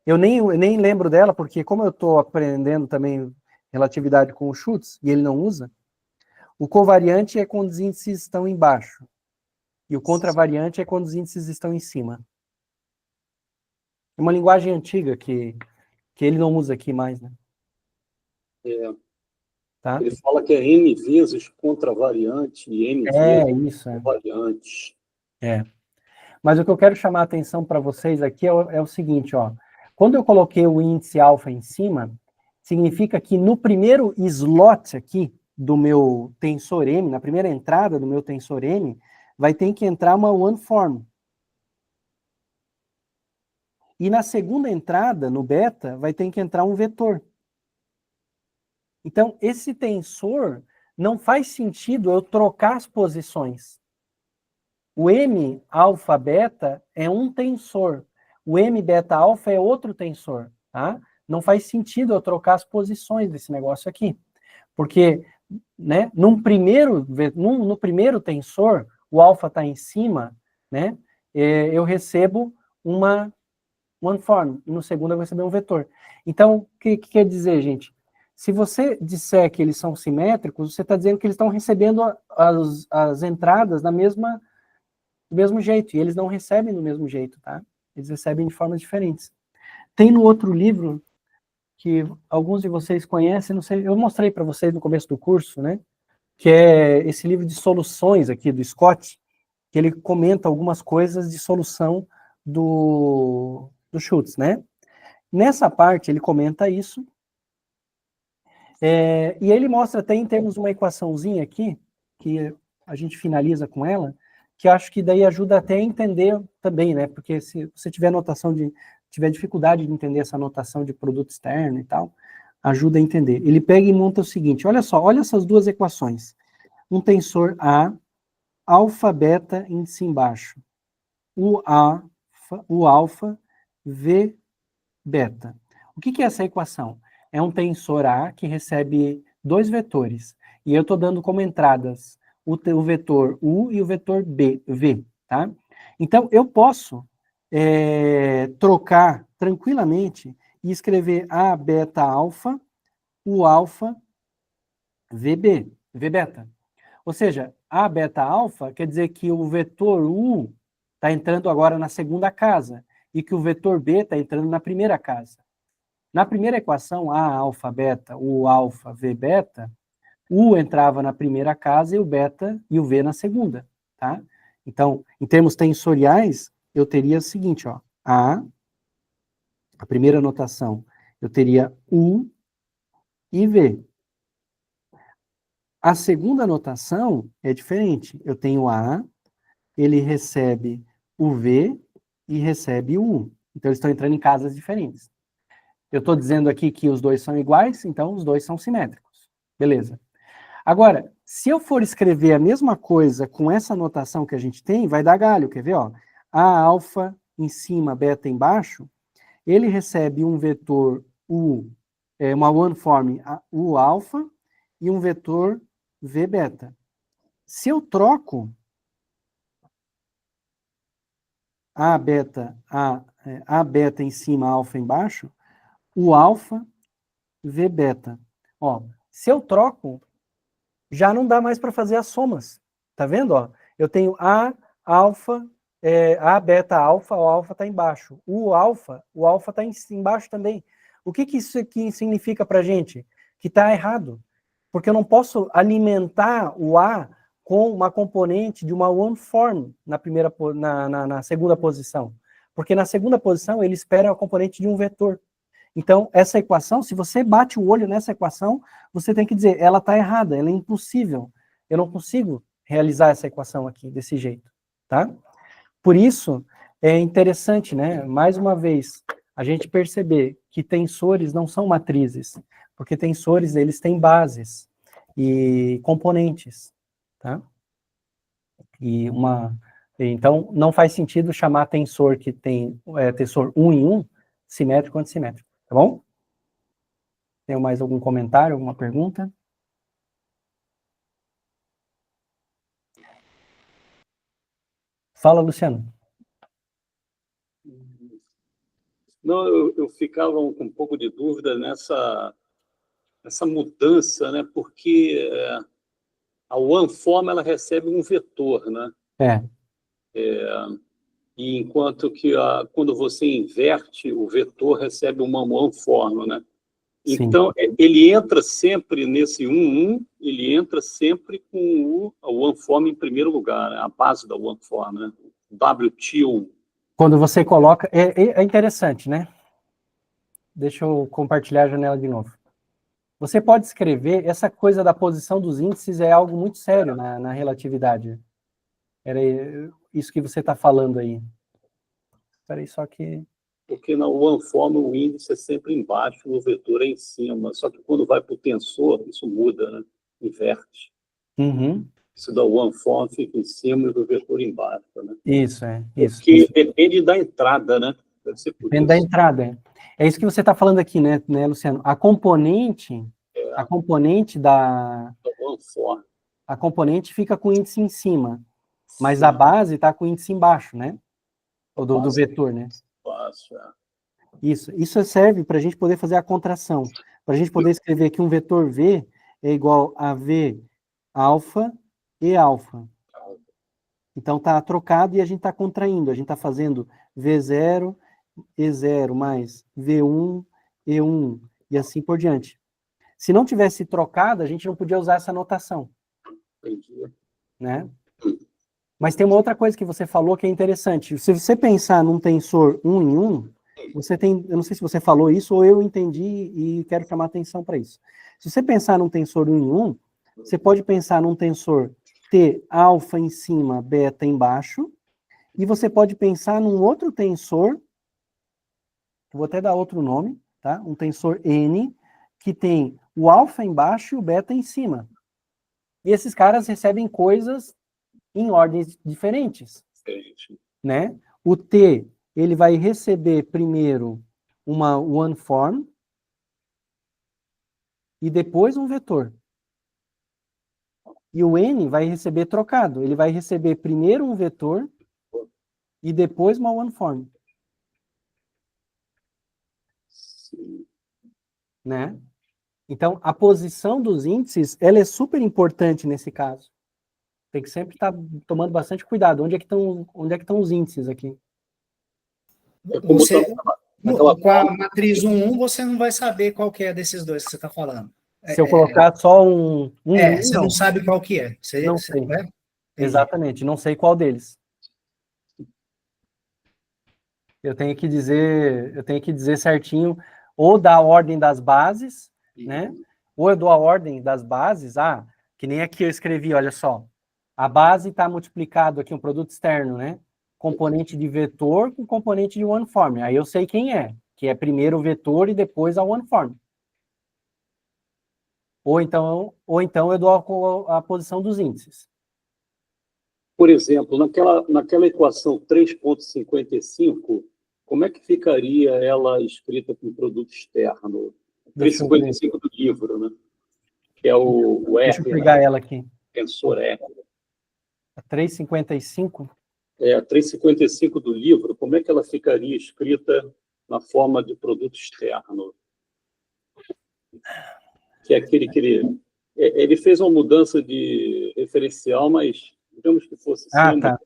Eu nem lembro dela, porque como eu estou aprendendo também relatividade com o Schutz, e ele não usa, o covariante é quando os índices estão embaixo, e o contravariante é quando os índices estão em cima. É uma linguagem antiga que ele não usa aqui mais, né? tá? Ele fala que é N vezes contravariante e N vezes Isso, variante. Mas o que eu quero chamar a atenção para vocês aqui é o seguinte, ó. Quando eu coloquei o índice alfa em cima, significa que no primeiro slot aqui do meu tensor M, na primeira entrada do meu tensor M, vai ter que entrar uma one-form. E na segunda entrada, no beta, vai ter que entrar um vetor. Então, esse tensor não faz sentido eu trocar as posições. O M alfa beta é um tensor. O M beta alfa é outro tensor, tá? Não faz sentido eu trocar as posições desse negócio aqui. Porque, né, no primeiro tensor, o alfa está em cima, né? Eu recebo uma one-form, e no segundo eu vou receber um vetor. Então, o que quer dizer, gente? Se você disser que eles são simétricos, você está dizendo que eles estão recebendo as entradas do mesmo jeito, e eles não recebem do mesmo jeito, tá? Eles recebem de formas diferentes. Tem no outro livro, que alguns de vocês conhecem, não sei, eu mostrei para vocês no começo do curso, né? Que é esse livro de soluções aqui do Scott, que ele comenta algumas coisas de solução do Schutz, né? Nessa parte ele comenta isso, e ele mostra até em termos de uma equaçãozinha aqui, que a gente finaliza com ela, que acho que daí ajuda até a entender também, né? Porque se você tiver tiver dificuldade de entender essa notação de produto externo e tal, ajuda a entender. Ele pega e monta o seguinte, olha só, olha essas duas equações. Um tensor A, alfa, beta, índice embaixo. O alfa, V, beta. O que é essa equação? É um tensor A que recebe dois vetores. E eu estou dando como entradas o vetor U e o vetor V, tá? Então, eu posso trocar tranquilamente e escrever A beta alfa, U alfa, V beta. Ou seja, A beta alfa quer dizer que o vetor U está entrando agora na segunda casa e que o vetor B está entrando na primeira casa. Na primeira equação, A alfa beta, U alfa, V beta, U entrava na primeira casa e o beta e o V na segunda, tá? Então, em termos tensoriais, eu teria o seguinte, ó, a primeira notação, eu teria U e V. A segunda notação é diferente, eu tenho A, ele recebe o V e recebe o U. Então, eles estão entrando em casas diferentes. Eu estou dizendo aqui que os dois são iguais, então os dois são simétricos. Beleza. Agora, se eu for escrever a mesma coisa com essa notação que a gente tem, vai dar galho, quer ver? Ó? A alfa em cima, beta embaixo, ele recebe um vetor U, uma one-form U alfa e um vetor V beta. Se eu troco A beta em cima, alfa embaixo, o alfa, V beta. Ó, se eu troco, já não dá mais para fazer as somas. Tá vendo? Ó? Eu tenho A alfa, A beta alfa, o alfa está embaixo. O alfa está embaixo também. O que isso aqui significa para a gente? Que está errado. Porque eu não posso alimentar o A com uma componente de uma one-form na segunda posição. Porque na segunda posição ele espera a componente de um vetor. Então, essa equação, se você bate o olho nessa equação, você tem que dizer, ela está errada, ela é impossível. Eu não consigo realizar essa equação aqui desse jeito, tá? Por isso, é interessante, né, mais uma vez, a gente perceber que tensores não são matrizes, porque tensores, eles têm bases e componentes, tá? Então, não faz sentido chamar tensor que tem tensor 1 em 1, simétrico ou antissimétrico. Tá bom? Tem mais algum comentário, alguma pergunta? Fala, Luciano. Não, eu ficava com um pouco de dúvida nessa mudança, né? Porque a one-form ela recebe um vetor, né? E enquanto que quando você inverte, o vetor recebe uma one-form, né? Então, ele entra sempre nesse 1, ele entra sempre com o OneForm em primeiro lugar, né? A base da OneForm, né? WTO. Quando você coloca... É interessante, né? Deixa eu compartilhar a janela de novo. Você pode escrever, essa coisa da posição dos índices é algo muito sério na relatividade. Era isso que você está falando aí. Espera aí, só que... Porque na OneForm o índice é sempre embaixo, o vetor é em cima. Só que quando vai para o tensor, isso muda, né? Inverte. Uhum. Isso da OneForm fica em cima e o vetor embaixo, né? Isso. Porque depende da entrada, né? Deve ser por Depende isso. da entrada. É isso que você está falando aqui, né, Luciano? A componente da OneForm. a componente fica com o índice em cima, mas a base está com o índice embaixo, né? Ou do vetor, né? Isso serve para a gente poder fazer a contração, para a gente poder escrever que um vetor V é igual a V alfa e alfa. Então está trocado e a gente está contraindo, a gente está fazendo V0, E0 mais V1, E1, e assim por diante. Se não tivesse trocado, a gente não podia usar essa notação. Né? Mas tem uma outra coisa que você falou que é interessante. Se você pensar num tensor 1 em 1, você tem, eu não sei se você falou isso ou eu entendi e quero chamar atenção para isso. Se você pensar num tensor 1 em 1, você pode pensar num tensor T alfa em cima, beta embaixo, e você pode pensar num outro tensor, vou até dar outro nome, tá? Um tensor N, que tem o alfa embaixo e o beta em cima. E esses caras recebem coisas em ordens diferentes, né? O T, ele vai receber primeiro uma OneForm e depois um vetor. E o N vai receber trocado. Ele vai receber primeiro um vetor e depois uma OneForm. Né? Então, a posição dos índices, ela é super importante nesse caso. Tem que sempre estar tomando bastante cuidado. Onde é que estão os índices aqui? Com a matriz 1, você não vai saber qual que é desses dois que você está falando. Se eu colocar só um você não sabe qual que é. Não sei. Exatamente, não sei qual deles. Eu tenho que dizer certinho, ou da ordem das bases, né? Ou eu dou a ordem das bases, que nem aqui eu escrevi, olha só. A base está multiplicado aqui, um produto externo, né? Componente de vetor com componente de OneForm. Aí eu sei quem é, que é primeiro o vetor e depois a OneForm. Ou então eu dou a posição dos índices. Por exemplo, naquela equação 3,55, como é que ficaria ela escrita com produto externo? 3,55 do livro, né? Que é o R. Deixa eu pegar ela aqui. Tensor R. A 3,55? A 3,55 do livro, como é que ela ficaria escrita na forma de produto externo? Que é aquele que ele fez uma mudança de referencial, mas digamos que fosse tá.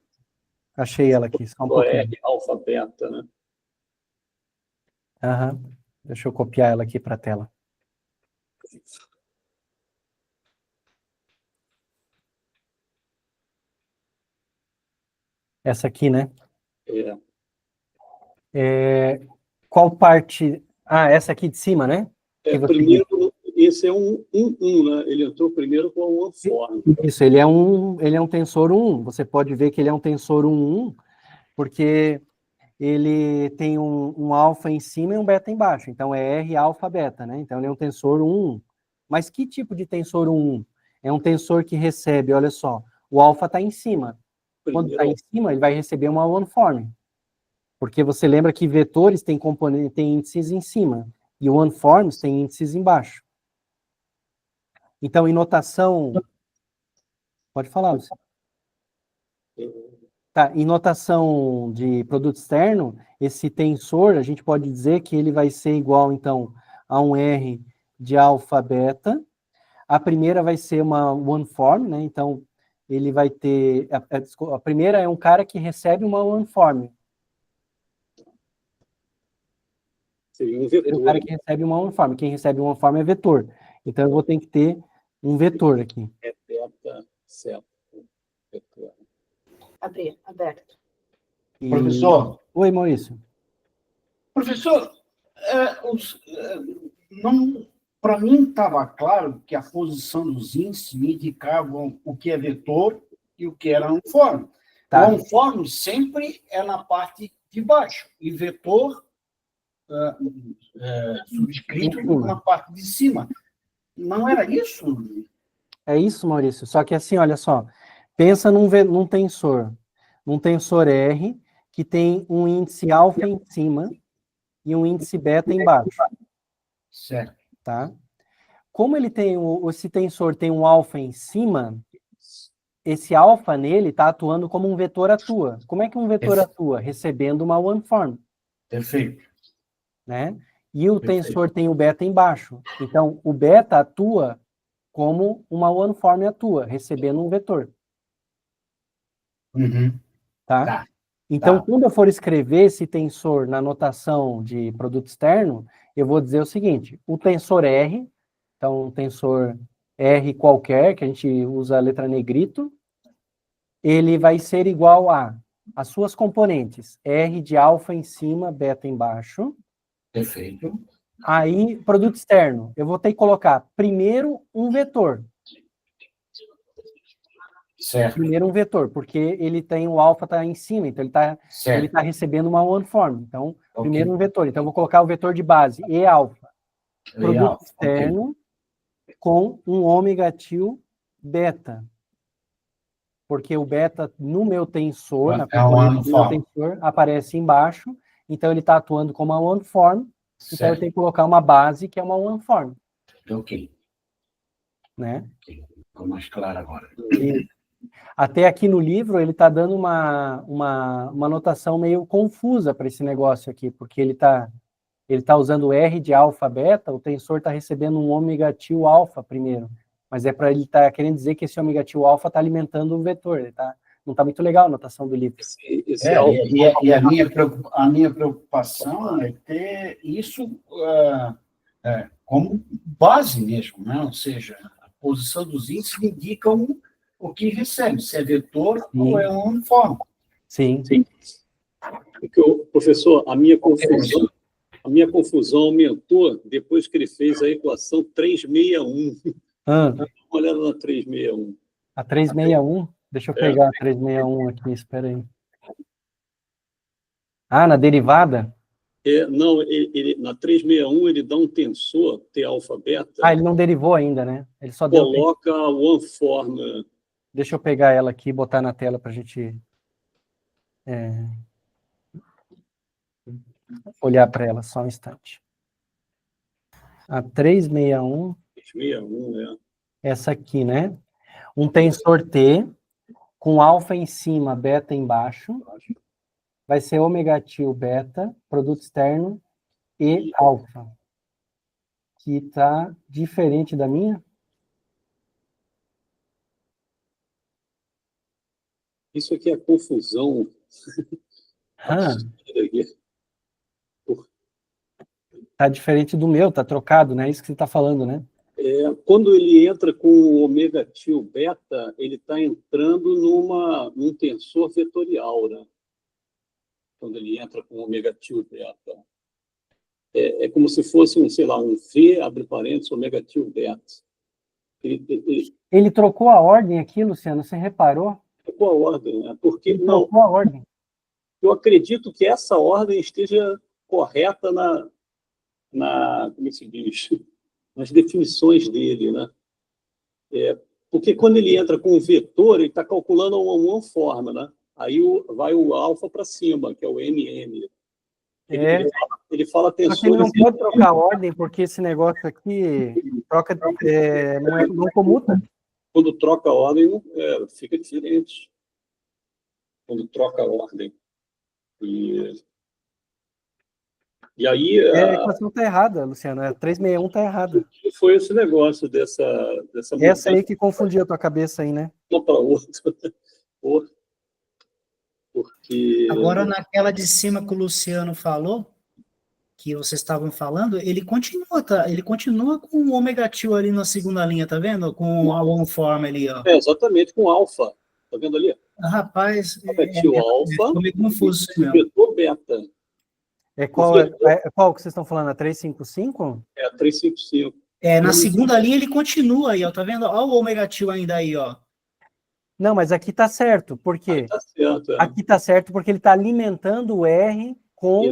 Achei ela aqui, só um pouquinho. R, alfa, beta, né? Deixa eu copiar ela aqui para a tela. Essa aqui, né? Qual parte? Essa aqui de cima, né? Primeiro, esse é um 1, né? Ele entrou primeiro com a OneForm. Isso, ele é um tensor 1. Você pode ver que ele é um tensor 1, porque ele tem um alfa em cima e um beta embaixo. Então, é R, alfa, beta, né? Então, ele é um tensor 1. Mas que tipo de tensor 1? É um tensor que recebe, olha só, o alfa está em cima. Quando está em cima, ele vai receber uma OneForm. Porque você lembra que vetores têm índices em cima, e OneForms tem índices embaixo. Então, em notação... Pode falar, Luciano. Tá, em notação de produto externo, esse tensor, a gente pode dizer que ele vai ser igual, então, a um R de alfa, beta. A primeira vai ser uma OneForm, né? Então, ele vai ter... A primeira é um cara que recebe uma OneForm. Seria um Primeiro vetor. cara que recebe uma one-form. Quem recebe uma one-form é vetor. Então, eu vou ter que ter um vetor aqui. É beta, certo. Vetor. Aberto. E... Professor? Oi, Maurício. Professor, para mim estava claro que a posição dos índices me indicavam o que é vetor e o que era uniforme. Tá. O uniforme sempre é na parte de baixo, e vetor subscrito na parte de cima. Não era isso? É isso, Maurício. Só que assim, olha só. Pensa num tensor. Num tensor R, que tem um índice alfa em cima e um índice beta embaixo. Certo. Tá? Como ele tem esse tensor tem um alfa em cima, esse alfa nele está atuando como um vetor atua. Como é que um vetor atua? Recebendo uma one-form. Perfeito. Né? E o tensor tem o beta embaixo. Então, o beta atua como uma one-form atua, recebendo um vetor. Uhum. Tá? Então, quando eu for escrever esse tensor na notação de produto externo, eu vou dizer o seguinte, o tensor R, então um tensor R qualquer, que a gente usa a letra negrito, ele vai ser igual a as suas componentes, R de alfa em cima, beta embaixo. Perfeito. Aí, produto externo, eu vou ter que colocar primeiro um vetor. Certo. Primeiro um vetor, porque ele tem o alfa tá em cima, então ele tá recebendo uma one-form. Então, primeiro um vetor. Então, eu vou colocar o vetor de base, E alfa. Produto externo com um ômega til beta. Porque o beta no meu tensor, na componente do meu tensor, aparece embaixo. Então, ele está atuando como uma one-form. Então, eu tenho que colocar uma base que é uma one-form. Ok. Né? Ficou mais claro agora. E até aqui no livro, ele está dando uma notação meio confusa para esse negócio aqui, porque ele tá usando R de alfa beta, o tensor está recebendo um ômega til alfa primeiro. Mas é para ele estar querendo dizer que esse ômega til alfa está alimentando o vetor. Não está muito legal a notação do livro. E a minha preocupação é ter isso como base mesmo, né? Ou seja, a posição dos índices indica o que recebe, se é vetor ou é um uniforme. Sim. Porque, professor, a minha confusão aumentou depois que ele fez a equação 361. Dá uma olhada na 361. A 361? Deixa eu pegar a 361 aqui, espera aí. Na derivada? Não, na 361 ele dá um tensor, T alfa beta. Ele não derivou ainda, né? Ele só coloca a one-form. Deixa eu pegar ela aqui e botar na tela para a gente olhar para ela, só um instante. A 361. 361, Essa aqui, né? Um tensor T com alfa em cima, beta embaixo. Vai ser ômega til beta, produto externo, e alfa. Que está diferente da minha? Isso aqui é confusão. Tá diferente do meu, tá trocado, né? Isso que você está falando, né? Quando ele entra com o ômega til beta, ele está entrando num tensor vetorial, né? Quando ele entra com o ômega til beta. É como se fosse um V, abre parênteses, ômega til beta. Ele trocou a ordem aqui, Luciano, você reparou? Trocou a ordem, né? Porque ele trocou a ordem. Eu acredito que essa ordem esteja correta como se diz, nas definições dele, né? Porque quando ele entra com o vetor, ele está calculando uma one-form, né? Aí vai o alfa para cima, que é o MM. Ele fala tensores... Só que ele não pode trocar a ordem, porque esse negócio aqui não comuta. Quando troca a ordem, fica diferente. Quando troca a ordem. E aí... A equação está errada, Luciano. A 361 está errada. Foi esse negócio dessa essa aí que confundiu a tua cabeça aí, né? Uma para outra. Porque... Agora, naquela de cima que o Luciano falou, que vocês estavam falando, ele continua com o ômega 2 ali na segunda linha, tá vendo? Com a one form ali, ó. Exatamente, com alfa. Tá vendo ali? Rapaz, Metil alfa, ficou meio confuso isso mesmo. vetor beta. Qual que vocês estão falando? A 355? É a 355. Na segunda linha ele continua aí, ó, tá vendo? Olha o ômega 2 ainda aí, ó. Não, mas aqui tá certo. Por quê? Tá certo, Aqui tá certo porque ele está alimentando o R com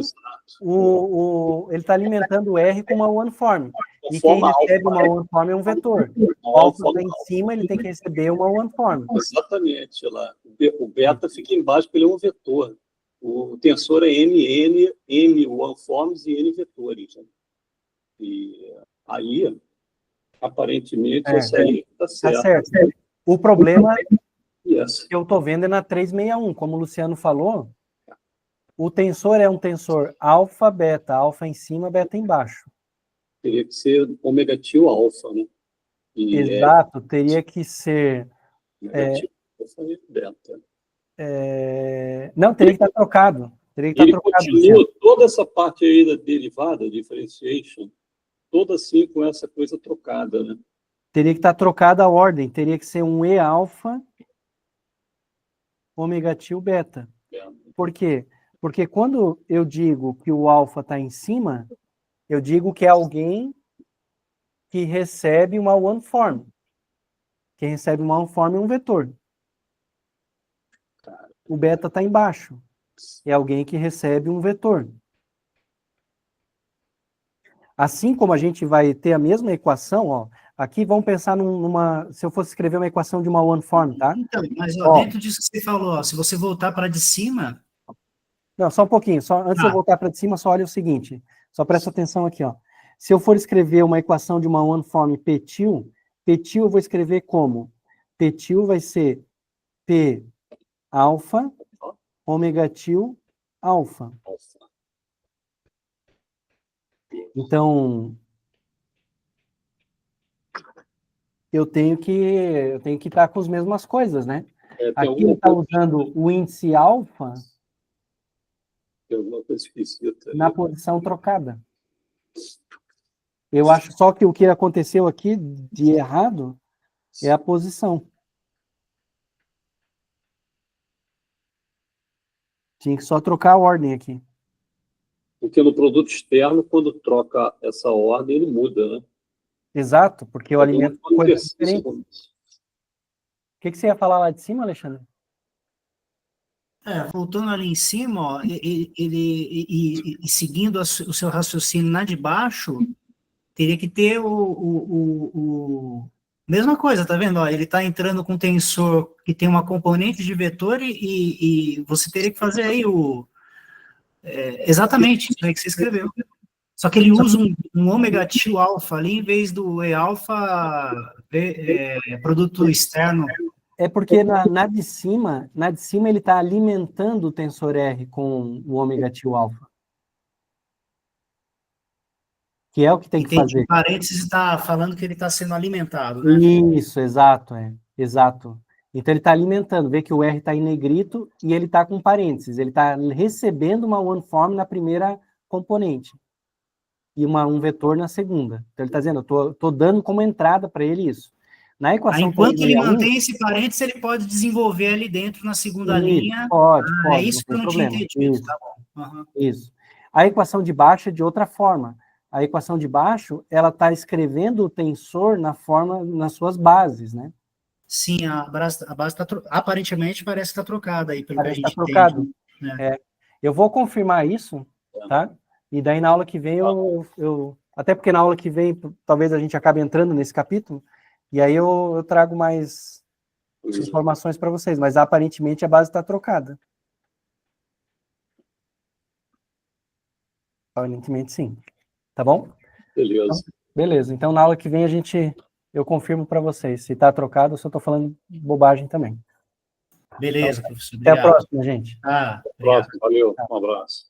ele está alimentando o R com uma OneForm. E quem recebe uma OneForm é um vetor. O alfa está em cima, ele tem que receber uma OneForm. Exatamente. Lá. O beta fica embaixo, porque ele é um vetor. O tensor é M OneForms e N vetores. Né? E aí, aparentemente, essa aí está certa. Tá certo. O problema Yes. que eu estou vendo é na 361. Como o Luciano falou, o tensor é um tensor alfa, beta. Alfa em cima, beta embaixo. Teria que ser ômega tio alfa, né? E exato, teria que ser... beta. Não, teria que estar trocado. Teria que estar trocado. Continua toda essa parte aí da derivada, differentiation, toda assim com essa coisa trocada, né? Teria que estar trocada a ordem. Teria que ser um E alfa, ômega tio beta. Por quê? Porque quando eu digo que o alfa está em cima, eu digo que é alguém que recebe uma OneForm. Quem recebe uma OneForm é um vetor. O beta está embaixo. É alguém que recebe um vetor. Assim como a gente vai ter a mesma equação, ó, aqui vamos pensar numa... Se eu fosse escrever uma equação de uma OneForm, tá? Então, mas dentro disso que você falou, ó, se você voltar para de cima... Não, só um pouquinho. Antes de eu voltar para de cima, só olha o seguinte. Só presta atenção aqui, ó. Se eu for escrever uma equação de uma OneForm P-til, P-til eu vou escrever como? P-til vai ser P alfa, ômega til, alfa. Então, eu tenho que estar com as mesmas coisas, né? Aqui ele está usando o índice alfa na posição trocada. Eu acho só que o que aconteceu aqui de errado é a posição. Tinha que só trocar a ordem aqui. Porque no produto externo, quando troca essa ordem, ele muda, né? Exato, porque o alimento é coisa diferente. O que você ia falar lá de cima, Alexandre? Voltando ali em cima, ó, e seguindo o seu raciocínio lá de baixo, teria que ter mesma coisa, tá vendo? Ó, ele está entrando com tensor que tem uma componente de vetor e você teria que fazer aí exatamente isso aí que você escreveu. Só que ele usa um ômega tio alfa ali em vez do E alfa produto externo. É porque na de cima ele está alimentando o tensor R com o ômega tio alfa. Que é o que tem que fazer. Em parênteses está falando que ele está sendo alimentado, né? Isso, exato, exato. Então ele está alimentando, vê que o R está em negrito e ele está com parênteses. Ele está recebendo uma OneForm na primeira componente e um vetor na segunda. Então ele está dizendo, eu estou dando como entrada para ele isso. Na equação enquanto ele mantém esse parênteses, ele pode desenvolver ali dentro na segunda linha. Pode. É isso que eu não tinha entendido. Isso, tá bom. Uhum. Isso. A equação de baixo é de outra forma. A equação de baixo, ela está escrevendo o tensor nas suas bases, né? Sim, a base está aparentemente parece que está trocada aí, pelo parece que a gente trocado. entende. Eu vou confirmar isso, tá? E daí na aula que vem até porque na aula que vem talvez a gente acabe entrando nesse capítulo, e aí eu trago mais informações para vocês, mas aparentemente a base está trocada. Aparentemente sim. Tá bom? Beleza. Então, beleza. Então na aula que vem eu confirmo para vocês se está trocado ou se eu estou falando bobagem também. Beleza, professor. Até a próxima, gente. Até a próxima. Valeu. Um abraço.